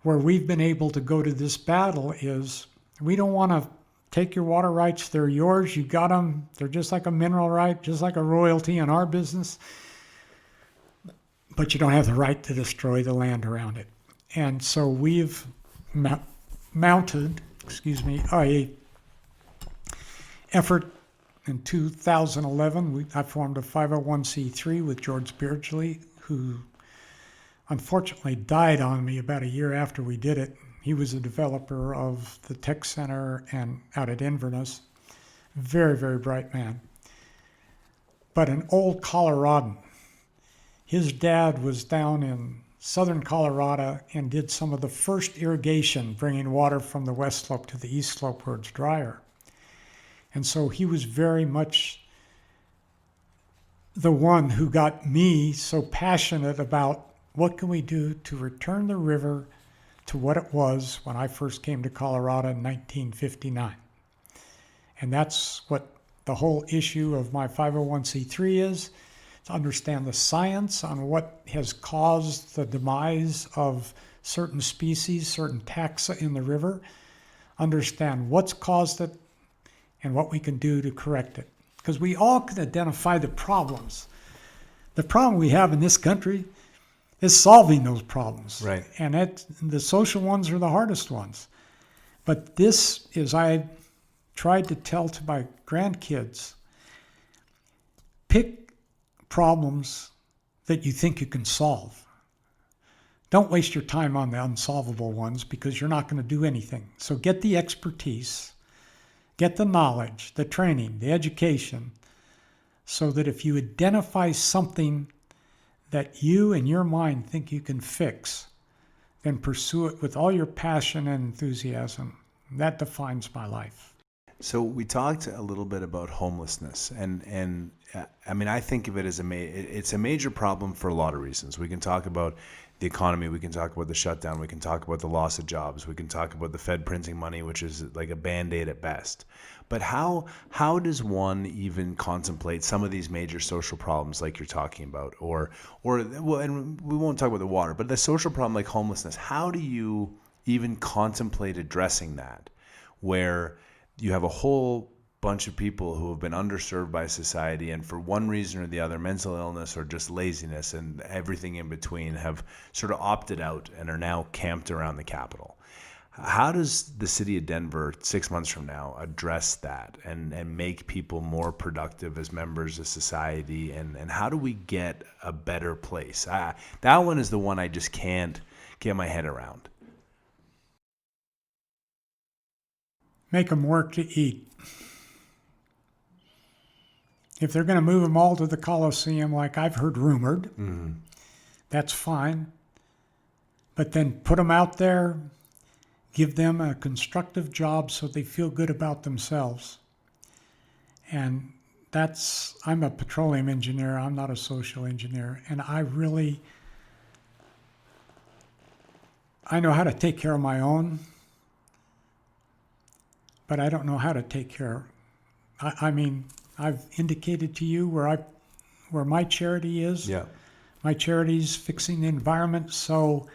where we've been able to go to this battle is we don't want to take your water rights. They're yours. You got them. They're just like a mineral right, just like a royalty in our business. But you don't have the right to destroy the land around it. And so we've mounted, a effort in 2011. I formed a 501c3 with George Beardsley, who unfortunately died on me about a year after we did it. He was a developer of the Tech Center and out at Inverness. Very, very bright man. But an old Coloradan. His dad was down in southern Colorado and did some of the first irrigation, bringing water from the west slope to the east slope where it's drier. And so he was very much the one who got me so passionate about what can we do to return the river to what it was when I first came to Colorado in 1959. And that's what the whole issue of my 501c3 is, to understand the science on what has caused the demise of certain species, certain taxa in the river, understand what's caused it, and what we can do to correct it. Because we all can identify the problems. The problem we have in this country is solving those problems. Right. And the social ones are the hardest ones. But this is, I tried to tell to my grandkids, pick problems that you think you can solve. Don't waste your time on the unsolvable ones because you're not going to do anything. So get the expertise, get the knowledge, the training, the education, so that if you identify something that you in your mind think you can fix, then pursue it with all your passion and enthusiasm. That defines my life. So we talked a little bit about homelessness, and I mean, I think of it as it's a major problem for a lot of reasons. We can talk about the economy, we can talk about the shutdown, we can talk about the loss of jobs, we can talk about the Fed printing money, which is like a Band-Aid at best. But how does one even contemplate some of these major social problems like you're talking about, or well, and we won't talk about the water, but the social problem like homelessness? How do you even contemplate addressing that, where you have a whole bunch of people who have been underserved by society and for one reason or the other, mental illness or just laziness and everything in between, have sort of opted out and are now camped around the Capitol? How does the city of Denver 6 months from now address that and make people more productive as members of society? And how do we get a better place? That one is the one I just can't get my head around. Make them work to eat. If they're going to move them all to the Coliseum, like I've heard rumored, that's fine. But then put them out there, give them a constructive job so they feel good about themselves. And I'm a petroleum engineer, I'm not a social engineer, and I know how to take care of my own, but I don't know how to take care. I mean, I've indicated to you where my charity is. Yeah. My charity is fixing the environment, so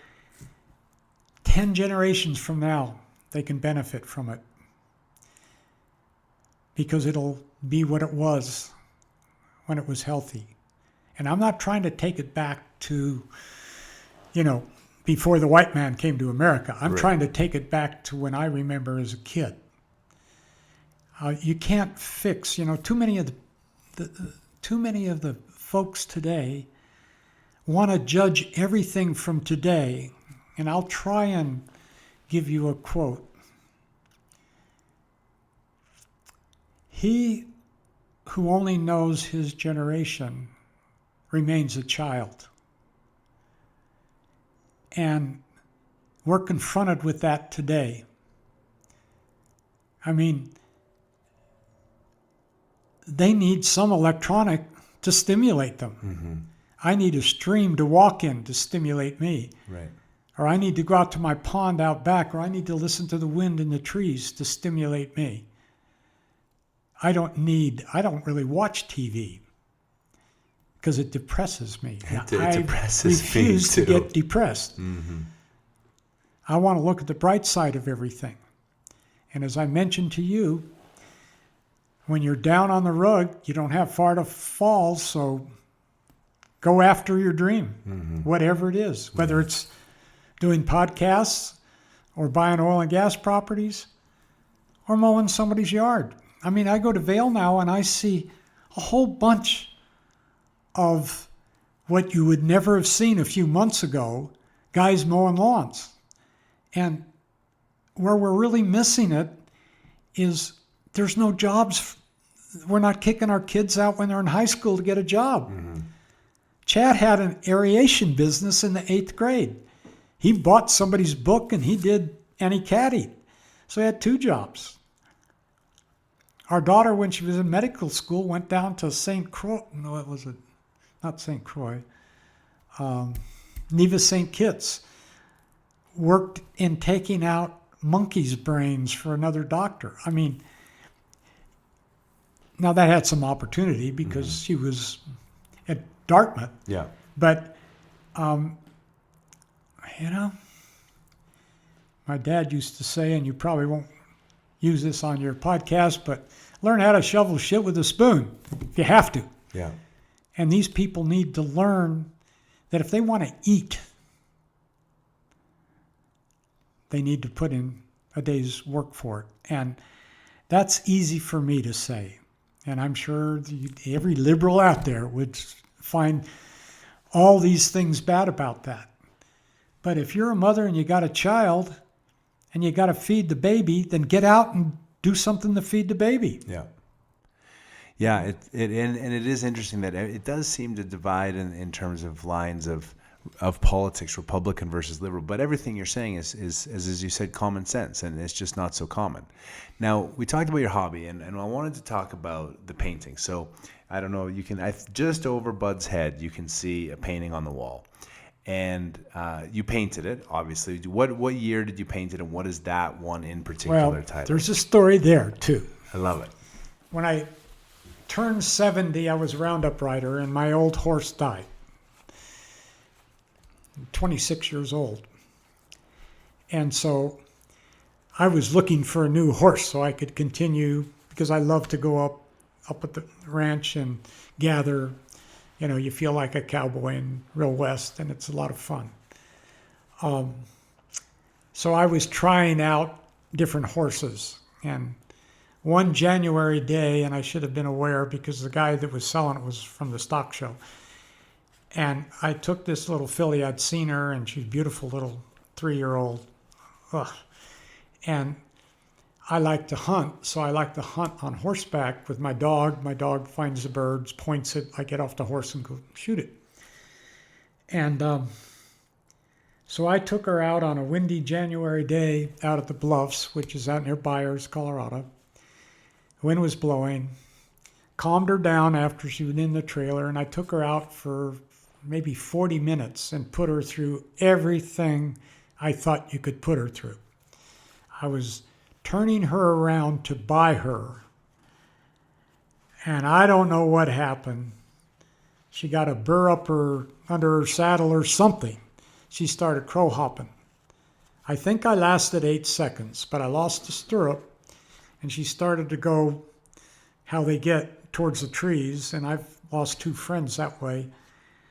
10 generations from now, they can benefit from it. Because it'll be what it was when it was healthy. And I'm not trying to take it back to, before the white man came to America. I'm trying to take it back to when I remember as a kid. You can't fix, too many of the folks today want to judge everything from today. And I'll try and give you a quote. He who only knows his generation remains a child. And we're confronted with that today. I mean, they need some electronic to stimulate them. Mm-hmm. I need a stream to walk in to stimulate me. Right. Or I need to go out to my pond out back, or I need to listen to the wind in the trees to stimulate me. I don't really watch TV because it depresses me. It depresses me too. I refuse to get depressed. Mm-hmm. I want to look at the bright side of everything. And as I mentioned to you, when you're down on the rug, you don't have far to fall, so go after your dream, whatever it is, whether it's doing podcasts or buying oil and gas properties or mowing somebody's yard. I mean, I go to Vail now and I see a whole bunch of what you would never have seen a few months ago, guys mowing lawns. And where we're really missing it is there's no jobs. We're not kicking our kids out when they're in high school to get a job. Mm-hmm. Chad had an aeration business in the 8th grade. He bought somebody's book and he caddied. So he had 2 jobs. Our daughter, when she was in medical school, went down to Neva St. Kitts, worked in taking out monkeys' brains for another doctor. I mean, now that had some opportunity because she was at Dartmouth. Yeah. But, my dad used to say, and you probably won't use this on your podcast, but learn how to shovel shit with a spoon if you have to. Yeah. And these people need to learn that if they want to eat, they need to put in a day's work for it. And that's easy for me to say. And I'm sure every liberal out there would find all these things bad about that. But if you're a mother and you got a child and you got to feed the baby, then get out and do something to feed the baby. Yeah. Yeah, and it is interesting that it does seem to divide in terms of lines of politics, Republican versus liberal. But everything you're saying is as you said, common sense, and it's just not so common. Now, we talked about your hobby, and I wanted to talk about the painting. So I don't know, just over Bud's head, you can see a painting on the wall. And you painted it, obviously. What year did you paint it, and what is that one in particular title? There's a story there, too. I love it. When I turned 70, I was a roundup rider, and my old horse died. 26 years old. And so I was looking for a new horse so I could continue, because I love to go up at the ranch and gather. You know, you feel like a cowboy in real West, and it's a lot of fun. So I was trying out different horses. And one January day, and I should have been aware because the guy that was selling it was from the stock show. And I took this little filly. I'd seen her, and she's a beautiful little 3-year-old. Ugh. And I like to hunt, so I like to hunt on horseback with my dog. My dog finds the birds, points it. I get off the horse and go shoot it. And so I took her out on a windy January day out at the Bluffs, which is out near Byers, Colorado. The wind was blowing. Calmed her down after she was in the trailer, and I took her out for maybe 40 minutes and put her through everything I thought you could put her through. I was turning her around to buy her, and I don't know what happened. She got a burr up under her saddle or something. She started crow hopping. I think I lasted 8 seconds, but I lost the stirrup, and she started to go how they get towards the trees, and I've lost 2 friends that way.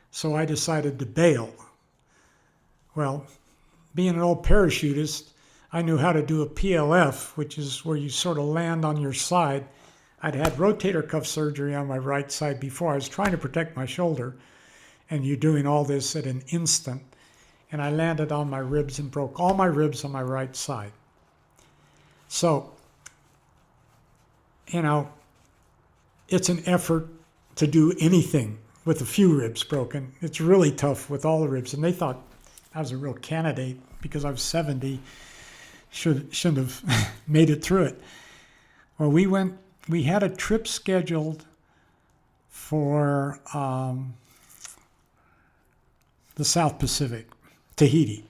So I decided to bail. Well, being an old parachutist, I knew how to do a PLF, which is where you sort of land on your side. I'd had rotator cuff surgery on my right side before. I was trying to protect my shoulder, and you're doing all this at an instant. And I landed on my ribs and broke all my ribs on my right side. So, you know, it's an effort to do anything with a few ribs broken. It's really tough with all the ribs. And they thought I was a real candidate because I was 70, shouldn't have made it through it. Well, we had a trip scheduled for the South Pacific, Tahiti.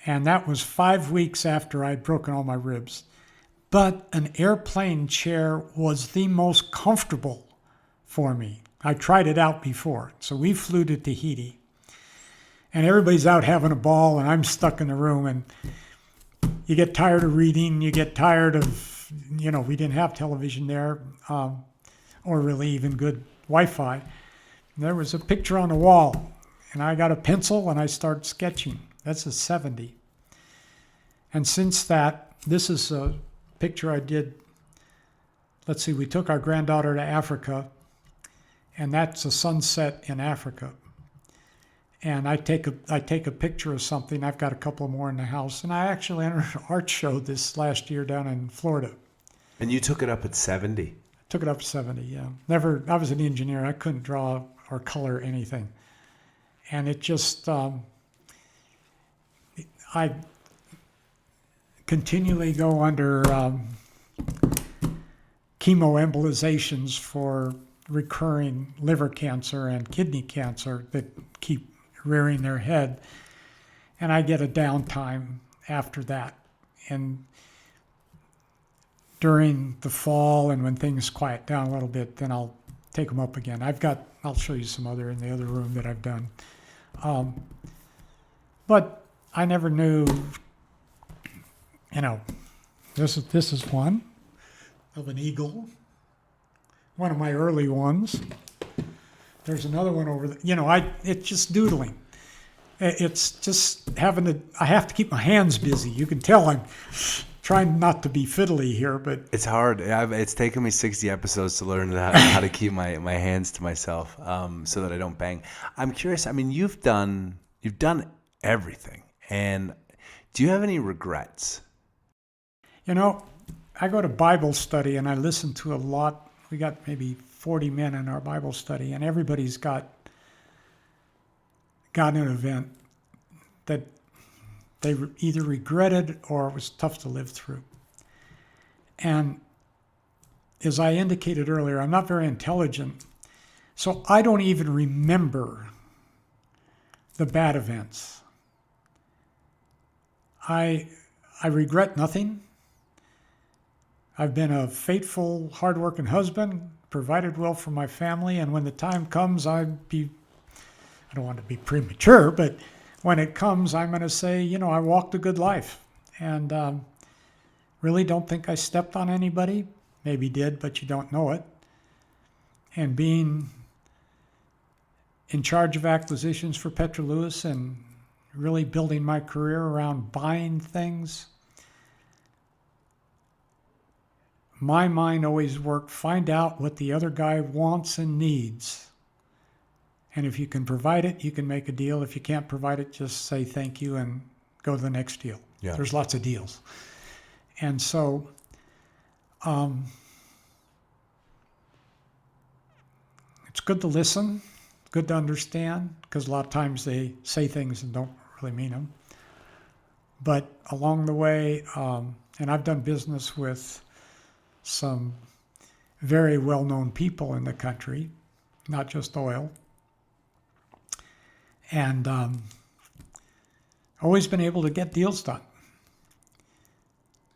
And that was 5 weeks after I'd broken all my ribs. But an airplane chair was the most comfortable for me. I tried it out before. So we flew to Tahiti. And everybody's out having a ball, and I'm stuck in the room. And you get tired of reading. You get tired of, we didn't have television there, or really even good Wi-Fi. And there was a picture on the wall. And I got a pencil, and I started sketching. That's a 70. And since that, this is a picture I did. Let's see, we took our granddaughter to Africa, and that's a sunset in Africa. And I take a picture of something. I've got a couple more in the house. And I actually entered an art show this last year down in Florida. And you took it up at 70? Took it up at 70, yeah. I was an engineer. I couldn't draw or color anything. And it just, I continually go under chemoembolizations for recurring liver cancer and kidney cancer that keep rearing their head. And I get a downtime after that. And during the fall and when things quiet down a little bit, then I'll take them up again. I'll show you some other in the other room that I've done. But I never knew, this is one of an eagle, one of my early ones. There's another one over there. It's just doodling. It's just I have to keep my hands busy. You can tell I'm trying not to be fiddly here, but It's hard. It's taken me 60 episodes to learn how to keep my hands to myself, so that I don't bang. I'm curious. I mean, you've done everything, and do you have any regrets? I go to Bible study and I listen to a lot. We got maybe 40 men in our Bible study, and everybody's got an event that they either regretted or it was tough to live through. And as I indicated earlier, I'm not very intelligent, so I don't even remember the bad events. I regret nothing. I've been a faithful, hardworking husband, provided well for my family, and when the time comes, I don't want to be premature, but when it comes, I'm going to say, I walked a good life, and really don't think I stepped on anybody. Maybe did, but you don't know it. And being in charge of acquisitions for Petra Lewis and really building my career around buying things, my mind always worked, find out what the other guy wants and needs. And if you can provide it, you can make a deal. If you can't provide it, just say thank you and go to the next deal. Yeah. There's lots of deals. And so it's good to listen, good to understand, because a lot of times they say things and don't really mean them. But along the way, and I've done business with some very well-known people in the country, not just oil. And always been able to get deals done.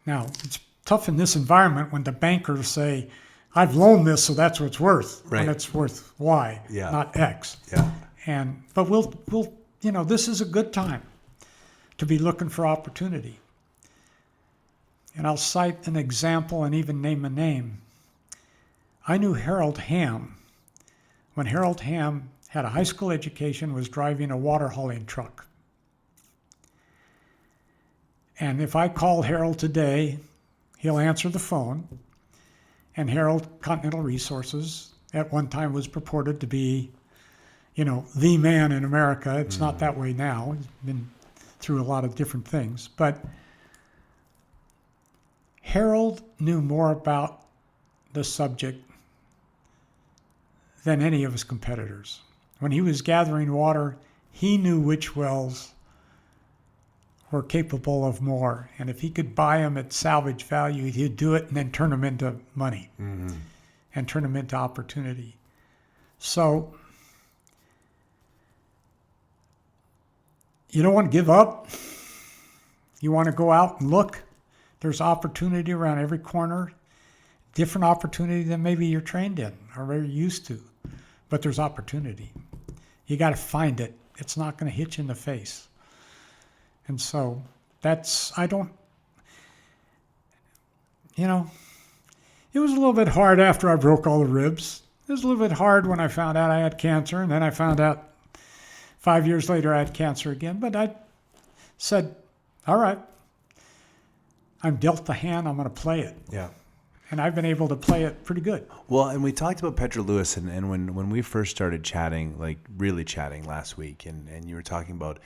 Now, it's tough in this environment when the bankers say, I've loaned this, so that's what it's worth. Right. And it's worth Y, not X. Yeah. But we'll this is a good time to be looking for opportunity. And I'll cite an example and even name a name. I knew Harold Ham when Harold Ham had a high school education, was driving a water hauling truck. And if I call Harold today, he'll answer the phone. And Harold, Continental Resources, at one time was purported to be, the man in America. It's not that way now. He's been through a lot of different things. But Harold knew more about the subject than any of his competitors. When he was gathering water, he knew which wells were capable of more. And if he could buy them at salvage value, he'd do it and then turn them into money and turn them into opportunity. So you don't want to give up. You want to go out and look. There's opportunity around every corner, different opportunity than maybe you're trained in or very used to. But there's opportunity. You got to find it. It's not going to hit you in the face. And so it was a little bit hard after I broke all the ribs. It was a little bit hard when I found out I had cancer, and then I found out 5 years later I had cancer again. But I said, all right, I'm dealt the hand, I'm going to play it. Yeah. And I've been able to play it pretty good. Well, and we talked about Petra Lewis, and when we first started chatting, like really chatting last week, and you were talking about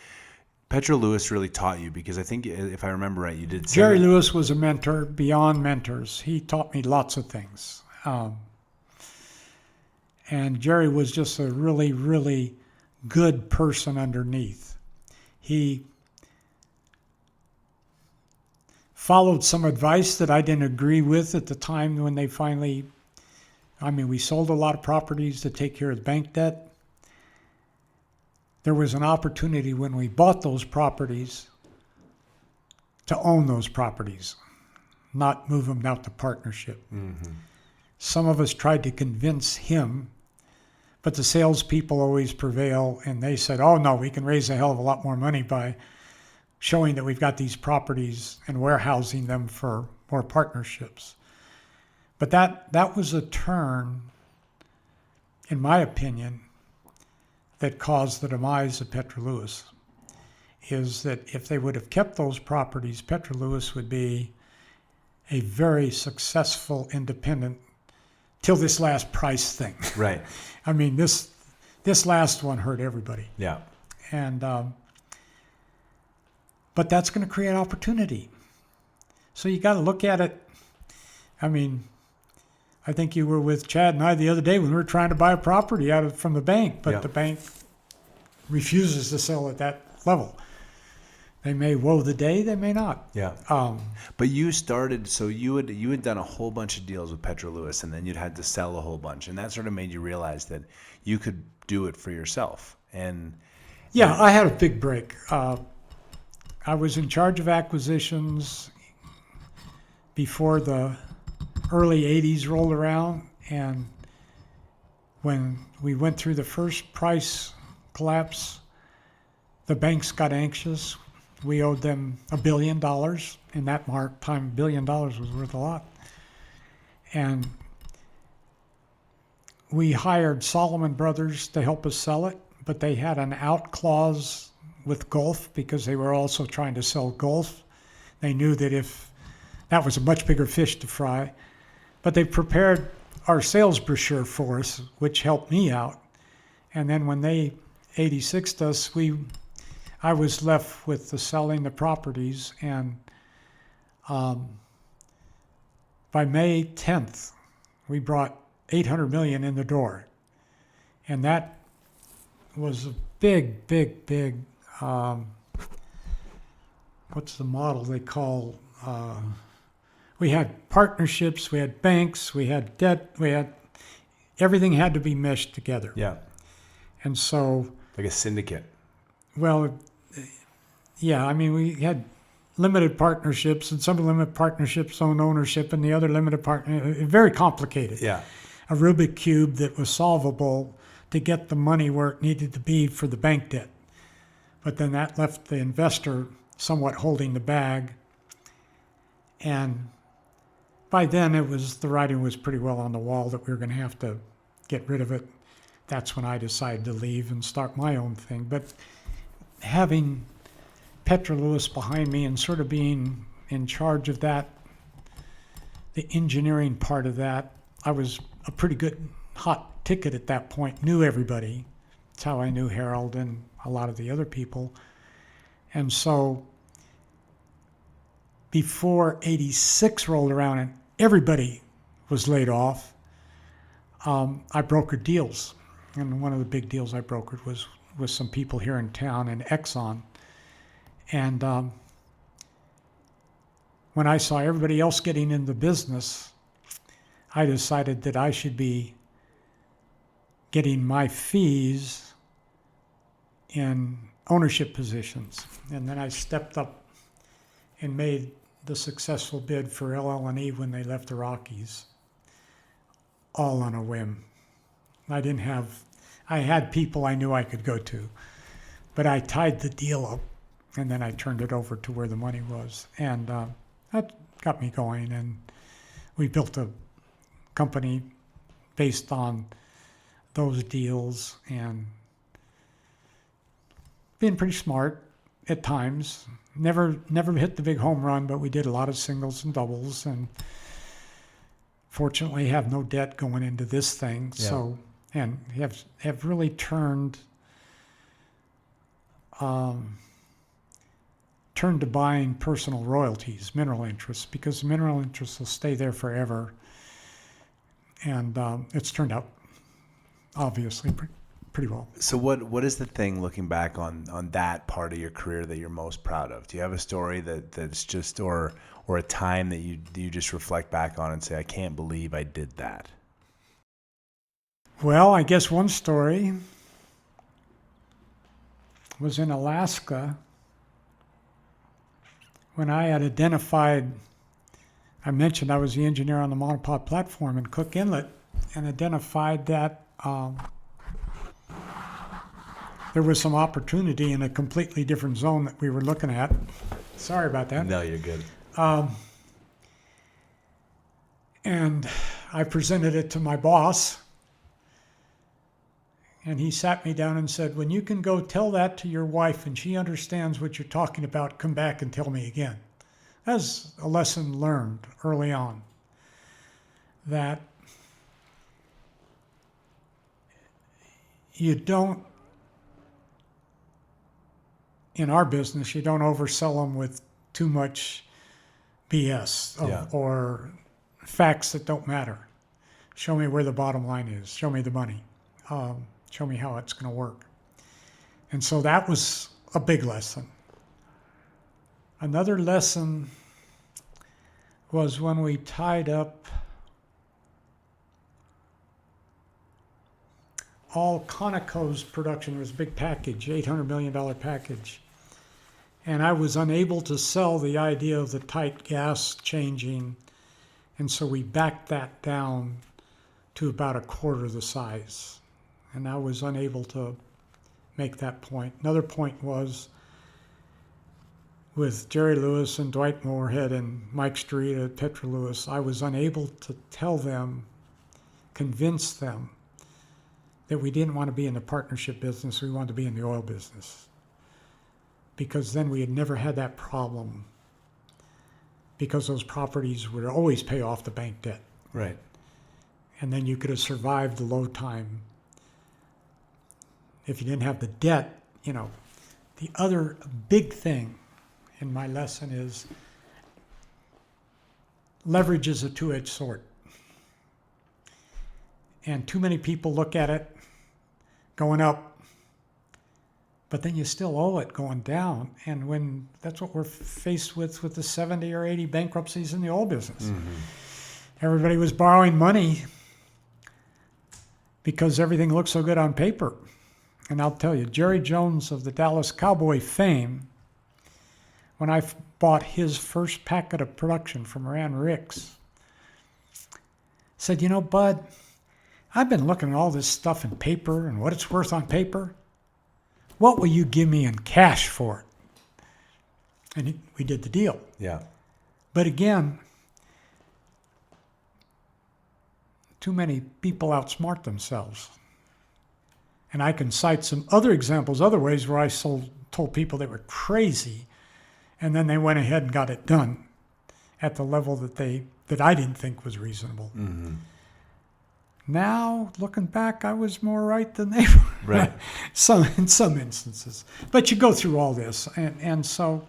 Petra Lewis really taught you, because I think, if I remember right, you did. Jerry Lewis was a mentor beyond mentors. He taught me lots of things. And Jerry was just a really, really good person underneath. He followed some advice that I didn't agree with at the time when they finally, we sold a lot of properties to take care of the bank debt. There was an opportunity when we bought those properties to own those properties, not move them out to partnership. Mm-hmm. Some of us tried to convince him, but the salespeople always prevail, and they said, oh no, we can raise a hell of a lot more money by showing that we've got these properties and warehousing them for more partnerships. But that was a turn, in my opinion, that caused the demise of Petra Lewis, is that if they would have kept those properties, Petra Lewis would be a very successful independent till this last price thing. Right. I mean, this last one hurt everybody. Yeah. And but that's going to create opportunity. So you got to look at it. I mean, I think you were with Chad and I the other day when we were trying to buy a property from the bank, but the bank refuses to sell at that level. They may woe the day, they may not. Yeah. But you started, so you had done a whole bunch of deals with Petro Lewis, and then you'd had to sell a whole bunch, and that sort of made you realize that you could do it for yourself. And yeah, I had a big break. I was in charge of acquisitions before the early 80s rolled around, and when we went through the first price collapse, the banks got anxious. We owed them $1 billion. In that time, $1 billion was worth a lot. And we hired Solomon Brothers to help us sell it, but they had an out clause with Gulf because they were also trying to sell Gulf. They knew that if that was a much bigger fish to fry, but they prepared our sales brochure for us, which helped me out. And then when they 86'd us, I was left with selling the properties, and by May 10th, we brought $800 million in the door, and that was a big. What's the model they call? We had partnerships, we had banks, we had debt, everything had to be meshed together. yeah, And so, like a syndicate. well, yeah, I mean, we had limited partnerships, and some limited partnerships owned ownership, and the other limited partner, very complicated. Yeah. A Rubik cube that was solvable to get the money where it needed to be for the bank debt. But then that left the investor somewhat holding the bag. And by then the writing was pretty well on the wall that we were going to have to get rid of it. That's when I decided to leave and start my own thing. But having Petro Lewis behind me and sort of being in charge of that, the engineering part of that, I was a pretty good hot ticket at that point, knew everybody. That's how I knew Harold and a lot of the other people. And so before 86 rolled around and everybody was laid off, I brokered deals. And one of the big deals I brokered was with some people here in town and Exxon. And when I saw everybody else getting in the business, I decided that I should be getting my fees in ownership positions. And then I stepped up and made the successful bid for LL&E when they left the Rockies, all on a whim. I had people I knew I could go to, but I tied the deal up, and then I turned it over to where the money was. And that got me going, and we built a company based on those deals and being pretty smart at times. Never hit the big home run, but we did a lot of singles and doubles, and fortunately have no debt going into this thing. Yeah. So, and have really turned to buying personal royalties, mineral interests, because the mineral interests will stay there forever. And it's turned out, obviously, pretty well. So what is the thing, looking back on that part of your career, that you're most proud of? Do you have a story that's just, or a time that you just reflect back on and say, I can't believe I did that? Well, I guess one story was in Alaska when I had identified, I mentioned I was the engineer on the monopod platform in Cook Inlet, and identified that there was some opportunity in a completely different zone that we were looking at. Sorry about that. No, you're good. And I presented it to my boss, and he sat me down and said, when you can go tell that to your wife and she understands what you're talking about, come back and tell me again. That's a lesson learned early on, that you don't, in our business, you don't oversell them with too much BS or facts that don't matter. Show me where the bottom line is. Show me the money. Show me how it's going to work. And so that was a big lesson. Another lesson was when we tied up all Conoco's production. It was a big package, $800 million package. And I was unable to sell the idea of the tight gas changing. And so we backed that down to about a quarter the size. And I was unable to make that point. Another point was with Jerry Lewis and Dwight Moorhead and Mike Street at Petra Lewis, I was unable to tell them, convince them that we didn't want to be in the partnership business, we wanted to be in the oil business. Because then we had never had that problem, because those properties would always pay off the bank debt. Right. And then you could have survived the low time. If you didn't have the debt, The other big thing in my lesson is leverage is a two-edged sword. And too many people look at it going up, but then you still owe it going down. And when that's what we're faced with the 70 or 80 bankruptcies in the oil business. Mm-hmm. Everybody was borrowing money because everything looked so good on paper. And I'll tell you, Jerry Jones of the Dallas Cowboy fame, when I bought his first packet of production from Rand Ricks, said, Bud, I've been looking at all this stuff in paper and what it's worth on paper. What will you give me in cash for it? And we did the deal. Yeah. But again, too many people outsmart themselves. And I can cite some other examples, other ways where I told people they were crazy, and then they went ahead and got it done at the level that I didn't think was reasonable. Mm-hmm. Now, looking back, I was more right than they were. Right. In some instances. But you go through all this. And so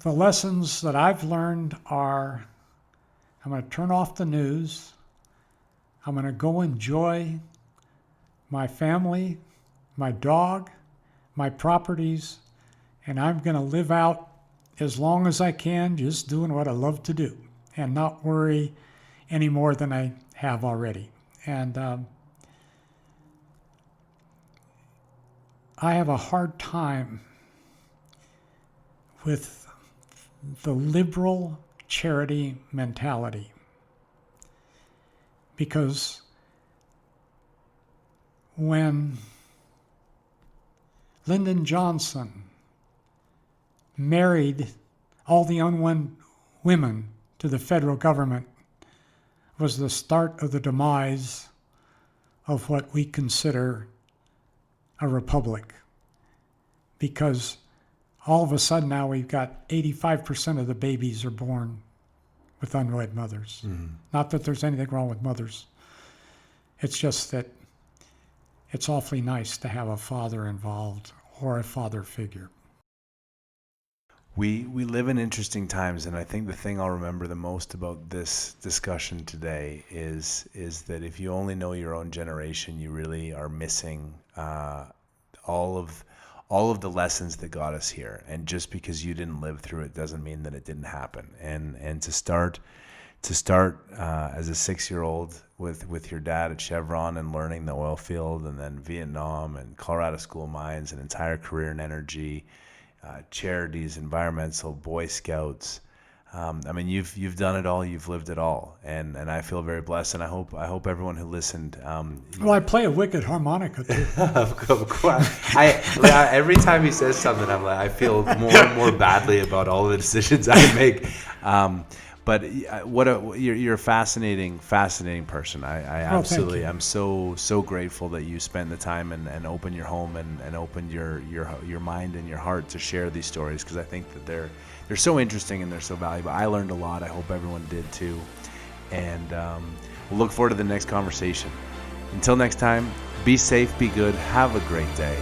the lessons that I've learned are, I'm going to turn off the news. I'm going to go enjoy my family, my dog, my properties, and I'm going to live out as long as I can, just doing what I love to do and not worry any more than I have already. And I have a hard time with the liberal charity mentality, because when Lyndon Johnson married all the unwed women to the federal government was the start of the demise of what we consider a republic. Because all of a sudden now we've got 85% of the babies are born with unwed mothers. Mm-hmm. Not that there's anything wrong with mothers. It's just that it's awfully nice to have a father involved or a father figure. We live in interesting times, and I think the thing I'll remember the most about this discussion today is that if you only know your own generation, you really are missing all of the lessons that got us here. And just because you didn't live through it doesn't mean that it didn't happen. And to start as a 6-year-old with your dad at Chevron and learning the oil field, and then Vietnam and Colorado School of Mines, an entire career in energy, charities, environmental, Boy Scouts. You've done it all. You've lived it all, and I feel very blessed. And I hope everyone who listened. I play a wicked harmonica too. Of course. Every time he says something, I feel more and more badly about all the decisions I make. But you're a fascinating person. I absolutely, you. I'm so grateful that you spent the time and opened your home and opened your mind and your heart to share these stories, because I think that they're so interesting and they're so valuable. I learned a lot. I hope everyone did too. And we'll look forward to the next conversation. Until next time, be safe, be good, have a great day.